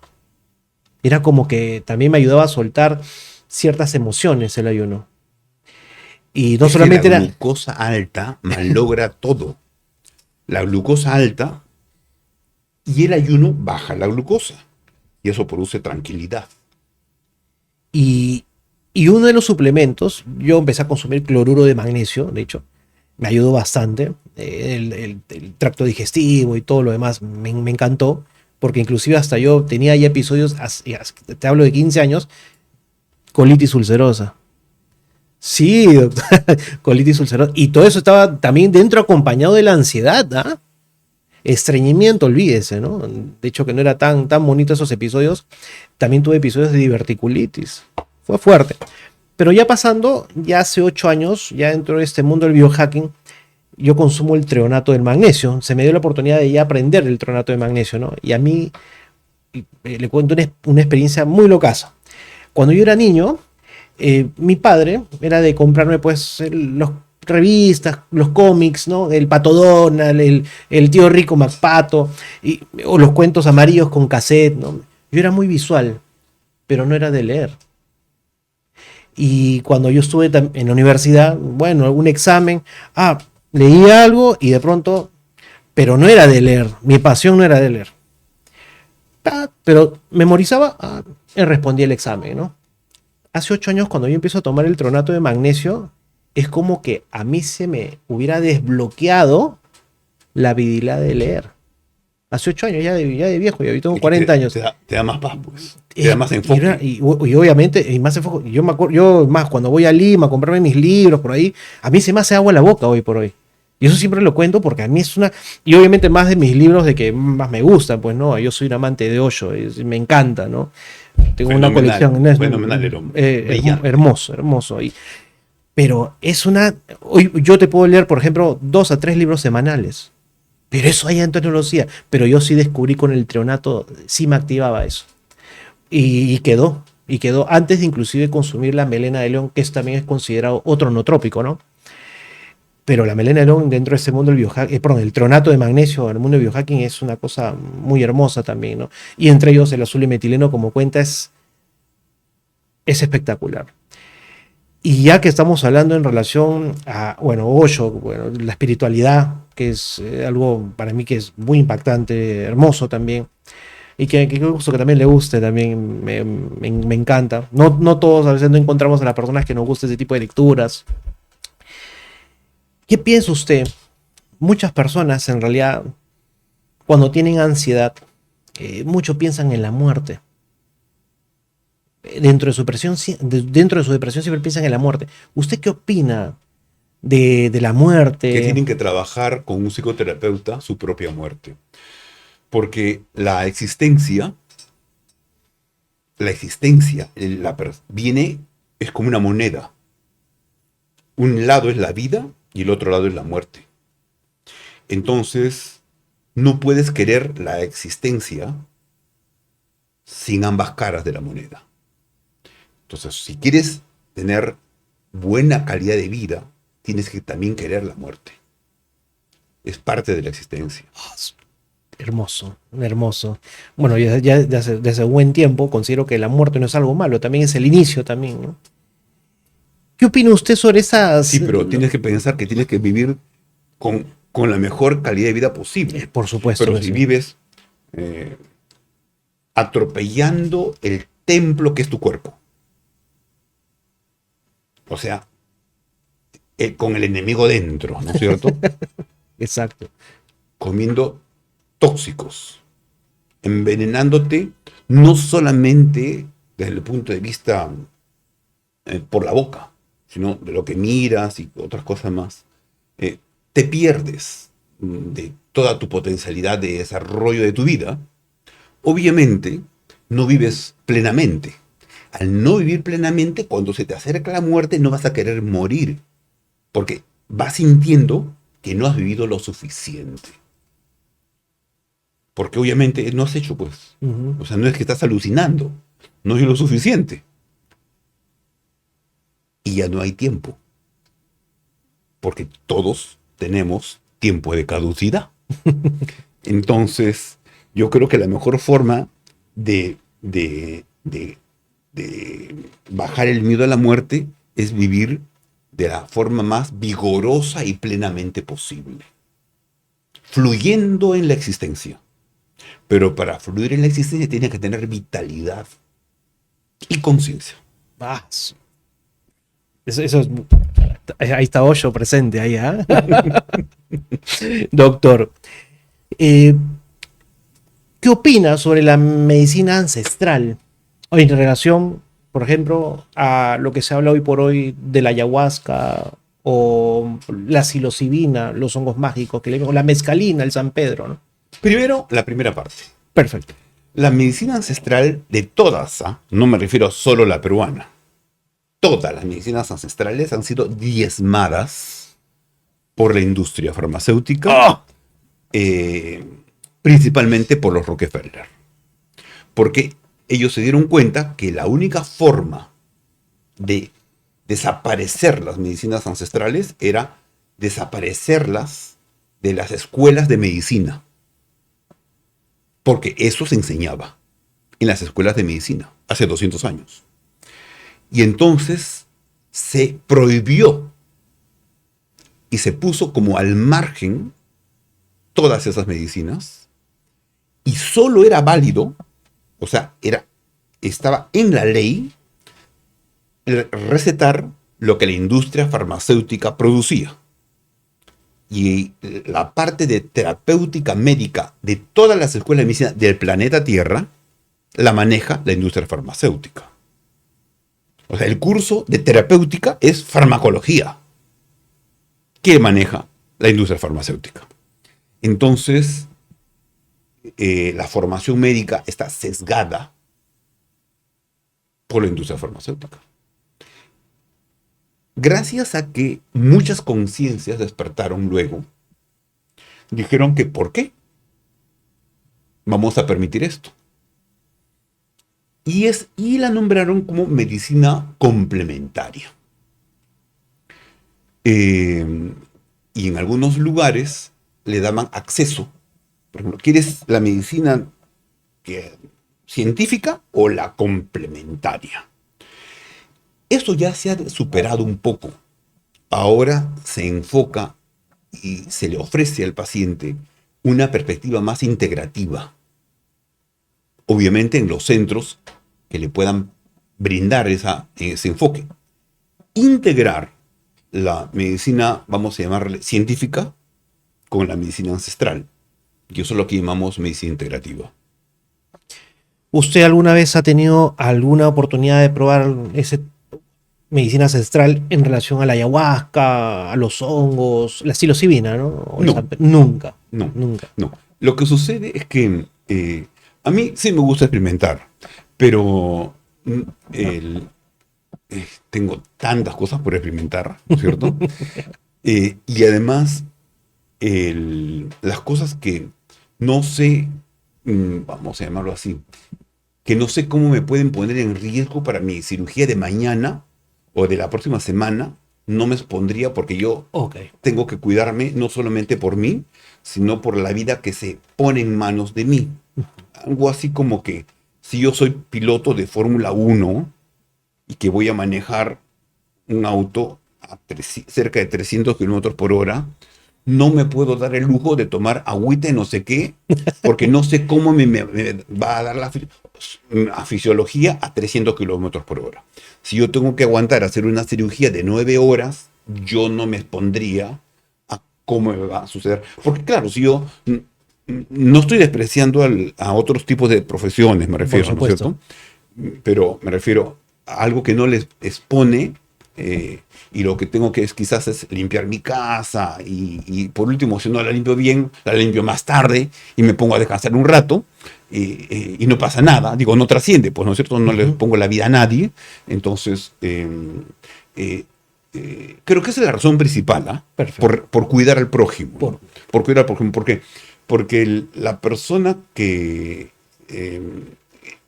Era como que también me ayudaba a soltar ciertas emociones el ayuno. Y no Es que la solamente era, glucosa alta malogra todo. La glucosa alta y el ayuno baja la glucosa. Y eso produce tranquilidad. y, y uno de los suplementos, yo empecé a consumir cloruro de magnesio, de hecho, me ayudó bastante, el tracto digestivo y todo lo demás me encantó, porque inclusive hasta yo tenía ya episodios, te hablo de 15 años, colitis ulcerosa. Sí, doctor, colitis ulcerosa. Y todo eso estaba también dentro acompañado de la ansiedad, ¿ah? Estreñimiento, olvídese, ¿no? De hecho, que no era tan bonito esos episodios. También tuve episodios de diverticulitis. Fue fuerte. Pero ya pasando, ya hace 8 años, ya dentro de este mundo del biohacking, yo consumo el treonato del magnesio. Se me dio la oportunidad de ya aprender el treonato de magnesio, ¿no? Y a mí, le cuento una experiencia muy locaza. Cuando yo era niño, mi padre era de comprarme pues los revistas, los cómics, ¿no? El Pato Donald, el tío Rico MacPato, o los cuentos amarillos con cassette, ¿no? Yo era muy visual, pero no era de leer. Y cuando yo estuve en la universidad, bueno, algún examen, leí algo y de pronto, pero no era de leer, mi pasión no era de leer. Pero memorizaba, y respondí el examen, ¿no? Hace 8 años, cuando yo empiezo a tomar el tronato de magnesio, es como que a mí se me hubiera desbloqueado la habilidad de leer. Hace 8 años, ya de viejo, y hoy tengo Es que 40 años. te da más paz, pues. Te da más enfoque. Y obviamente, y más enfoque. Yo me acuerdo, yo más cuando voy a Lima a comprarme mis libros por ahí, a mí se me hace agua la boca hoy por hoy. Y eso siempre lo cuento porque a mí es una. Y obviamente más de mis libros de que más me gustan, pues no, yo soy un amante de Osho, me encanta, ¿no? Tengo una colección, ¿no? Fenomenal, brillante. Hermoso, hermoso. Pero es una. Hoy yo te puedo leer, por ejemplo, 2 a 3 libros semanales. Pero eso hay en tecnología. Pero yo sí descubrí con el treonato, sí me activaba eso. Y quedó. Y quedó antes de inclusive consumir la melena de león, que también es considerado otro nootrópico, ¿no? Pero la melena de león dentro de ese mundo del biohacking, perdón, el treonato de magnesio en el mundo del biohacking es una cosa muy hermosa también, ¿no? Y entre ellos el azul y metileno, como cuenta, es espectacular. Y ya que estamos hablando en relación a, bueno, Osho, bueno, la espiritualidad, que es algo para mí que es muy impactante, hermoso también, y que gusto que también le guste, también me encanta. No todos, a veces no encontramos a las personas que nos guste ese tipo de lecturas. ¿Qué piensa usted? Muchas personas, en realidad, cuando tienen ansiedad, mucho piensan en la muerte. Dentro de su depresión siempre piensan en la muerte. ¿Usted qué opina de la Que muerte? tienen que trabajar con un psicoterapeuta su propia muerte. Porque viene, es como una moneda. Un lado es la vida y el otro lado es la muerte. Entonces, no puedes querer la existencia sin ambas caras de la moneda. Entonces, si quieres tener buena calidad de vida, tienes que también querer la muerte. Es parte de la existencia. Hermoso, hermoso. Bueno, ya desde buen tiempo considero que la muerte no es algo malo, también es el inicio también, ¿no? ¿Qué opina usted sobre esas? Sí, pero tienes que pensar que tienes que vivir con la mejor calidad de vida posible. Por supuesto Pero que si sí. vives atropellando el templo que es tu cuerpo, o sea, con el enemigo dentro, ¿no es cierto? Exacto. Comiendo tóxicos, envenenándote no solamente desde el punto de vista por la boca, sino de lo que miras y otras cosas más. Te pierdes de toda tu potencialidad de desarrollo de tu vida. Obviamente, no vives plenamente. Al no vivir plenamente, cuando se te acerca la muerte, no vas a querer morir, porque vas sintiendo que no has vivido lo suficiente. Porque obviamente no has hecho, pues. Ujú. O sea, no es que estás alucinando, no es lo suficiente. Y ya no hay tiempo. Porque todos tenemos tiempo de caducidad. Entonces, yo creo que la mejor forma de de, de bajar el miedo a la muerte es vivir de la forma más vigorosa y plenamente posible, fluyendo en la existencia. Pero para fluir en la existencia tiene que tener vitalidad y conciencia. Ah, eso ahí está Hoyo presente, ahí, ¿ah? Doctor, eh, ¿qué opina sobre la medicina ancestral en relación, por ejemplo, a lo que se habla hoy por hoy de la ayahuasca o la psilocibina, los hongos mágicos, o la mezcalina, el San Pedro, ¿no? Primero, la primera parte. Perfecto. La medicina ancestral de todas, ¿ah? No me refiero solo a la peruana. Todas las medicinas ancestrales han sido diezmadas por la industria farmacéutica, principalmente por los Rockefeller. Porque ellos se dieron cuenta que la única forma de desaparecer las medicinas ancestrales era desaparecerlas de las escuelas de medicina. Porque eso se enseñaba en las escuelas de medicina hace 200 años. Y entonces se prohibió y se puso como al margen todas esas medicinas y solo era válido, o sea, estaba en la ley recetar lo que la industria farmacéutica producía. Y la parte de terapéutica médica de todas las escuelas de medicina del planeta Tierra la maneja la industria farmacéutica. O sea, el curso de terapéutica es farmacología, que maneja la industria farmacéutica. Entonces, la formación médica está sesgada por la industria farmacéutica. Gracias a que muchas conciencias despertaron luego, dijeron que ¿por qué vamos a permitir esto? Y la nombraron como medicina complementaria. Y en algunos lugares le daban acceso. Por ejemplo, ¿quieres la medicina científica o la complementaria? Esto ya se ha superado un poco. Ahora se enfoca y se le ofrece al paciente una perspectiva más integrativa. Obviamente en los centros que le puedan brindar ese enfoque. Integrar la medicina, vamos a llamarle científica, con la medicina ancestral. Y eso es lo que llamamos medicina integrativa. ¿Usted alguna vez ha tenido alguna oportunidad de probar esa medicina ancestral en relación a la ayahuasca, a los hongos, la psilocibina, ¿no? No. Nunca. No. Nunca. No. Lo que sucede es que a mí sí me gusta experimentar, pero tengo tantas cosas por experimentar, ¿no es cierto? Y además, las cosas que no sé, vamos a llamarlo así, que no sé cómo me pueden poner en riesgo para mi cirugía de mañana o de la próxima semana, no me expondría porque yo tengo que cuidarme no solamente por mí, sino por la vida que se pone en manos de mí. Algo así como que si yo soy piloto de Fórmula 1 y que voy a manejar un auto a cerca de 300 kilómetros por hora, no me puedo dar el lujo de tomar agüita y no sé qué, porque no sé cómo me va a dar la fisiología a 300 kilómetros por hora. Si yo tengo que aguantar hacer una cirugía de 9 horas, yo no me expondría a cómo me va a suceder. Porque claro, si yo no estoy despreciando a otros tipos de profesiones, me refiero, ¿no es cierto? Pero me refiero a algo que no les expone. Y lo que tengo que quizás es limpiar mi casa y por último, si no la limpio bien, la limpio más tarde y me pongo a descansar un rato y no pasa nada, digo, no trasciende, pues, ¿no es cierto? No le pongo la vida a nadie. Entonces, creo que esa es la razón principal, ¿eh? por cuidar al prójimo. Por cuidar al prójimo, ¿por qué? Porque la persona que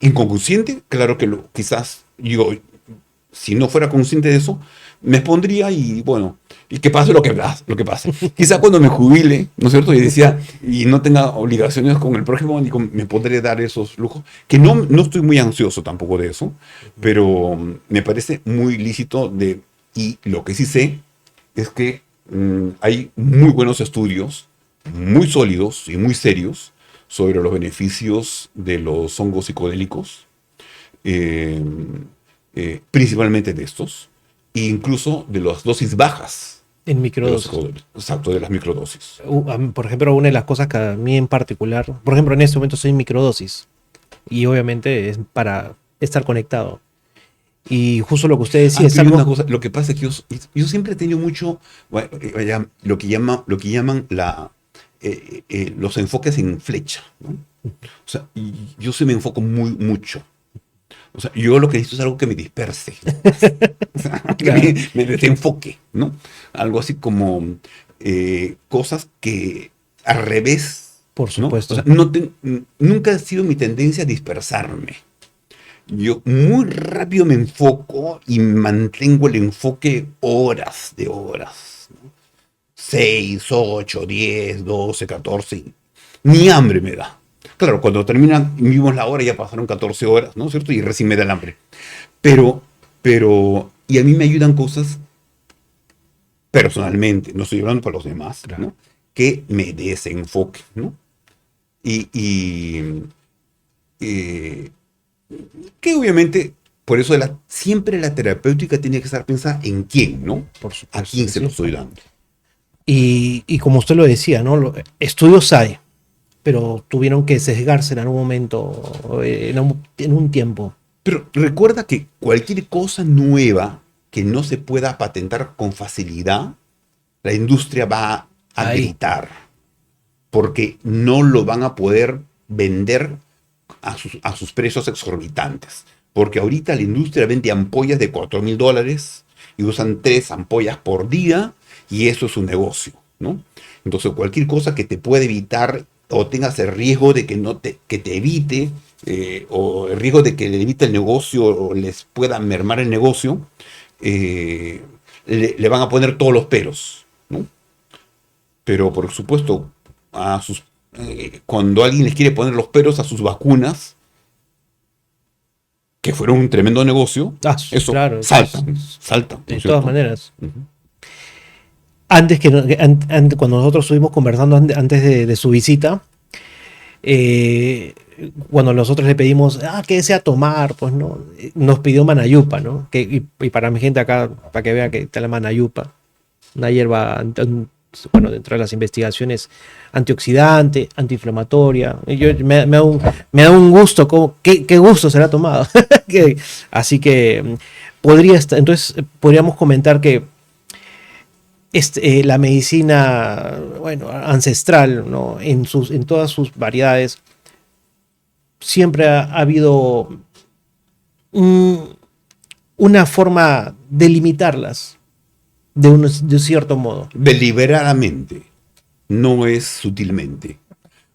inconsciente, claro que quizás yo, si no fuera consciente de eso, me expondría y bueno, Y que pase lo que pase. Quizá cuando me jubile, ¿no es cierto? Y decía, y no tenga obligaciones con el prójimo, me podré dar esos lujos. Que no estoy muy ansioso tampoco de eso, pero me parece muy lícito y lo que sí sé es que hay muy buenos estudios, muy sólidos y muy serios sobre los beneficios de los hongos psicodélicos, eh, principalmente de estos, e incluso de las dosis bajas En de los microdosis. psicodélicos, exacto, de las microdosis. Por ejemplo, una de las cosas que a mí en particular, por ejemplo, en este momento soy en microdosis y obviamente es para estar conectado. Y justo lo que usted decía es Pero hay algo. una cosa, lo que pasa es que yo siempre he tenido mucho, bueno, lo que llaman los enfoques en flecha, ¿no? O sea, y yo sí me enfoco mucho. O sea, yo lo que necesito es algo que me disperse, o sea, que Claro, me desenfoque, ¿no? Algo así como cosas que al revés, por ¿no? O sea, supuesto. nunca ha sido mi tendencia a dispersarme. Yo muy rápido me enfoco y mantengo el enfoque horas de horas. 6, 8, 10, 12, 14. Ni hambre me da. Claro, cuando terminan, vimos la hora, ya pasaron 14 horas, ¿no es cierto? Y recién me da el hambre. Pero, y a mí me ayudan cosas personalmente, no estoy hablando para los demás, Claro. ¿no? Que me desenfoque, ¿no? Y eh, que obviamente, por eso siempre la terapéutica tiene que estar pensada en quién, ¿no? Por A supuesto quién que se lo sí. estoy dando. Y como usted lo decía, ¿no? Estudios hay, pero tuvieron que sesgarse en algún momento, en un tiempo. Pero recuerda que cualquier cosa nueva que no se pueda patentar con facilidad, la industria va a Ahí, gritar, porque no lo van a poder vender a sus precios exorbitantes. Porque ahorita la industria vende ampollas de $4,000 y usan 3 ampollas por día y eso es un negocio, ¿no? Entonces cualquier cosa que te pueda evitar o tengas el riesgo de que, que te evite o el riesgo de que le evite el negocio o les pueda mermar el negocio, eh, le van a poner todos los peros, ¿no? Pero por supuesto, cuando alguien les quiere poner los peros a sus vacunas, que fueron un tremendo negocio, eso, claro, saltan, ¿no de es todas cierto? maneras. Ujú. Antes cuando nosotros estuvimos conversando antes de su visita, eh, cuando nosotros le pedimos, ¿qué desea tomar? Pues no, nos pidió manayupa, ¿no? Y para mi gente acá, para que vea que está la manayupa, una hierba, bueno, dentro de las investigaciones, antioxidante, antiinflamatoria. Me da un gusto, qué gusto será tomado. Así que entonces podríamos comentar que la medicina, bueno, ancestral, ¿no? En todas sus variedades, siempre ha habido un- una forma de limitarlas de un cierto modo. Deliberadamente, no es sutilmente.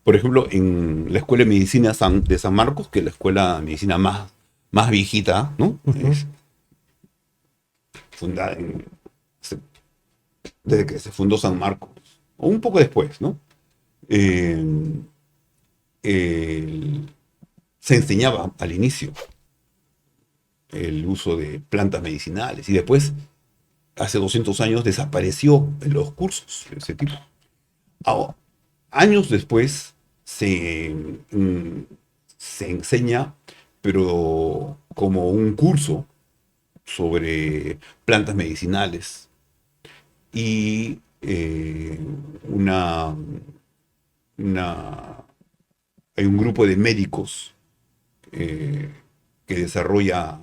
Por ejemplo, en la Escuela de Medicina de San Marcos, que es la escuela de medicina más viejita, ¿no? Ujú. Es fundada desde que se fundó San Marcos, o un poco después, ¿no? Eh, el- Se enseñaba al inicio el uso de plantas medicinales y después, hace 200 años, desapareció en los cursos de ese tipo. Ahora, años después se enseña, pero como un curso sobre plantas medicinales y una, una- hay un grupo de médicos eh, que desarrolla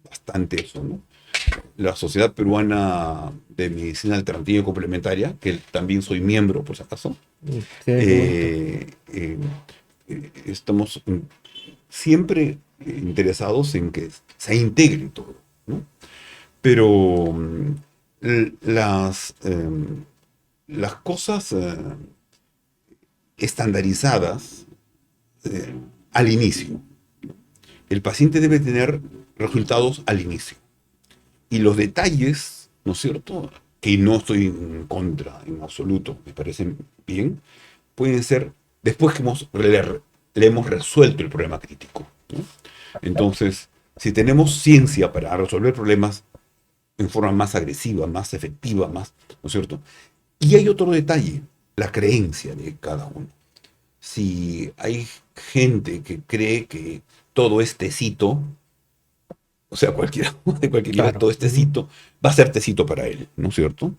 bastante eso, ¿no? La Sociedad Peruana de Medicina Alternativa y Complementaria, que también soy miembro, por si acaso, Qué bonito. estamos siempre interesados en que se integre todo, ¿no? Pero las cosas estandarizadas eh, al inicio. El paciente debe tener resultados al inicio. Y los detalles, ¿no es cierto? que no estoy en contra en absoluto, me parecen bien, pueden ser después que le hemos resuelto el problema crítico, ¿no? Entonces, si tenemos ciencia para resolver problemas en forma más agresiva, más efectiva, más, ¿no es cierto? Y hay otro detalle, la creencia de cada uno. Si hay gente que cree que todo es tecito, o sea, cualquiera de cualquier lugar, Claro. todo es tecito, va a ser tecito para él, ¿no es cierto?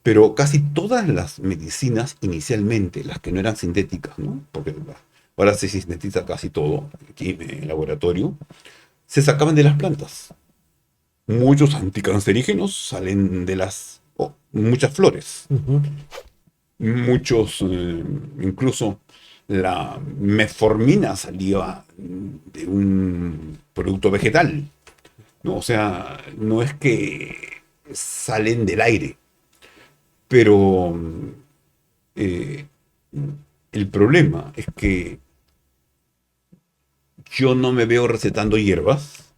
Pero casi todas las medicinas inicialmente, las que no eran sintéticas, ¿no? Porque ahora se sintetiza casi todo aquí en el laboratorio, se sacaban de las plantas. Muchos anticancerígenos salen de muchas flores. Ujú. Muchos, incluso la metformina salía de un producto vegetal, ¿no? O sea, no es que salen del aire, pero eh, el problema es que yo no me veo recetando hierbas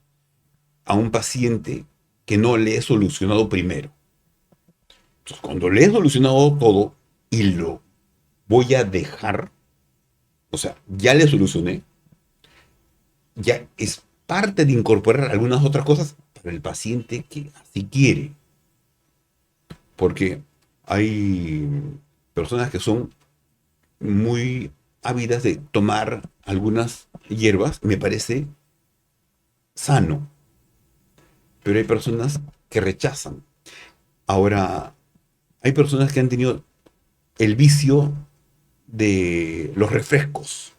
a un paciente que no le he solucionado primero. Entonces, cuando le he solucionado todo y lo voy a dejar, o sea, ya le solucioné, ya es parte de incorporar algunas otras cosas para el paciente que así quiere. Porque hay personas que son muy ávidas de tomar algunas hierbas, me parece sano, pero hay personas que rechazan. Ahora, hay personas que han tenido el vicio de los refrescos.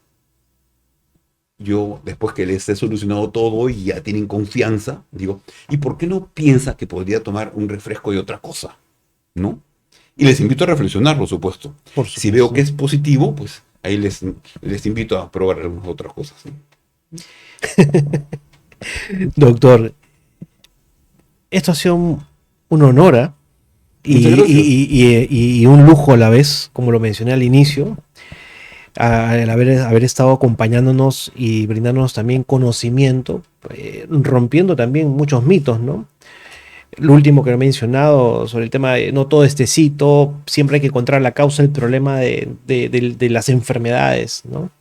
Yo, después que les he solucionado todo y ya tienen confianza, digo, ¿y por qué no piensa que podría tomar un refresco de otra cosa? ¿No? Y les invito a reflexionar, por supuesto. Por Si veo que supuesto. es positivo, pues ahí les invito a probar algunas otras cosas, ¿no? Doctor, esto ha sido un honor, ¿ah? Muchas gracias. Y un lujo a la vez, como lo mencioné al inicio, al haber estado acompañándonos y brindándonos también conocimiento, rompiendo también muchos mitos, ¿no? Lo último que he mencionado sobre el tema de no todo es tecito, siempre hay que encontrar la causa del problema de las enfermedades, ¿no?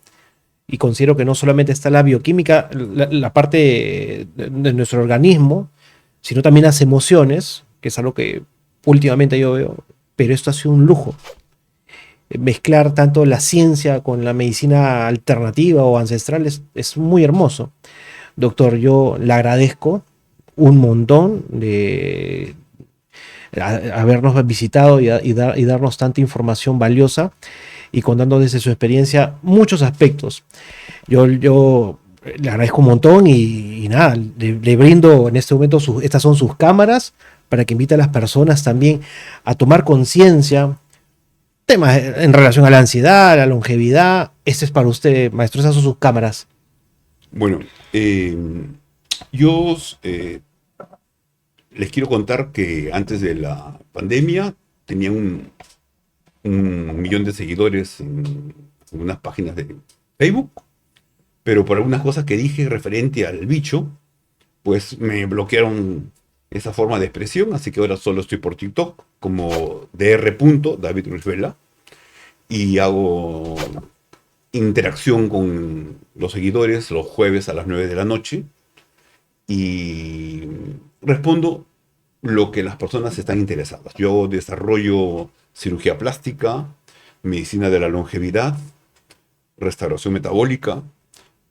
Y considero que no solamente está la bioquímica, la parte de nuestro organismo, sino también las emociones, que es algo que últimamente yo veo, pero esto ha sido un lujo. Mezclar tanto la ciencia con la medicina alternativa o ancestral es muy hermoso. Doctor, yo le agradezco un montón de habernos visitado y darnos tanta información valiosa y contando desde su experiencia muchos aspectos. Yo le agradezco un montón y nada, le brindo en este momento, estas son sus cámaras para que invite a las personas también a tomar conciencia, temas en relación a la ansiedad, a la longevidad. Este es para usted, maestro, esas son sus cámaras. Bueno, yo les quiero contar que antes de la pandemia tenía un millón de seguidores en algunas páginas de Facebook, pero por algunas cosas que dije referente al bicho, pues me bloquearon esa forma de expresión, así que ahora solo estoy por TikTok como Dr. David Ruiz Vela y hago interacción con los seguidores los jueves a las 9 de la noche y respondo lo que las personas están interesadas. Yo desarrollo cirugía plástica, medicina de la longevidad, restauración metabólica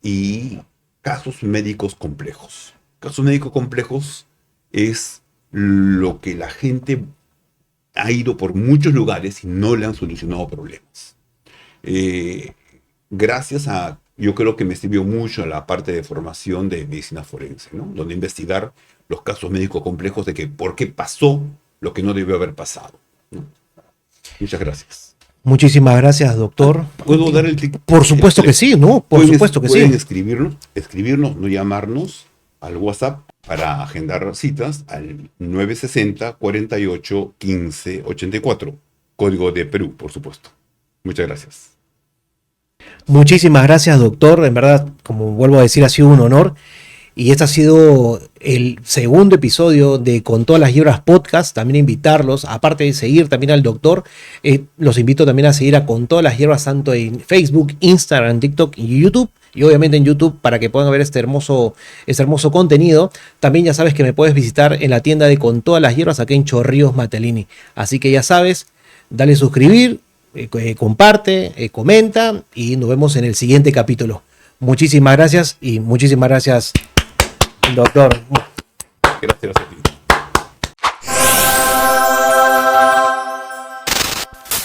y casos médicos complejos. Casos médicos complejos es lo que la gente ha ido por muchos lugares y no le han solucionado problemas. Eh, Gracias a, yo creo que me sirvió mucho la parte de formación de medicina forense, ¿no? Donde investigar los casos médicos complejos de que por qué pasó lo que no debió haber pasado, ¿no? Muchas gracias. Muchísimas gracias, doctor. ¿Puedo dar el Por supuesto que sí, ¿no? Por supuesto que pueden sí. escribirnos, no llamarnos al WhatsApp para agendar citas al 960 48 15 84, código de Perú, por supuesto. Muchas gracias. Muchísimas gracias, doctor. En verdad, como vuelvo a decir, ha sido un honor. Y este ha sido el segundo episodio de Con todas las hierbas podcast. También invitarlos, aparte de seguir también al doctor, los invito también a seguir a Con todas las hierbas, tanto en Facebook, Instagram, TikTok y YouTube. Y obviamente en YouTube para que puedan ver este hermoso contenido. También ya sabes que me puedes visitar en la tienda de Con todas las hierbas aquí en Chorrillos Matelini. Así que ya sabes, dale suscribir, comparte, comenta y nos vemos en el siguiente capítulo. Muchísimas gracias y muchísimas gracias, doctor. Gracias a ti.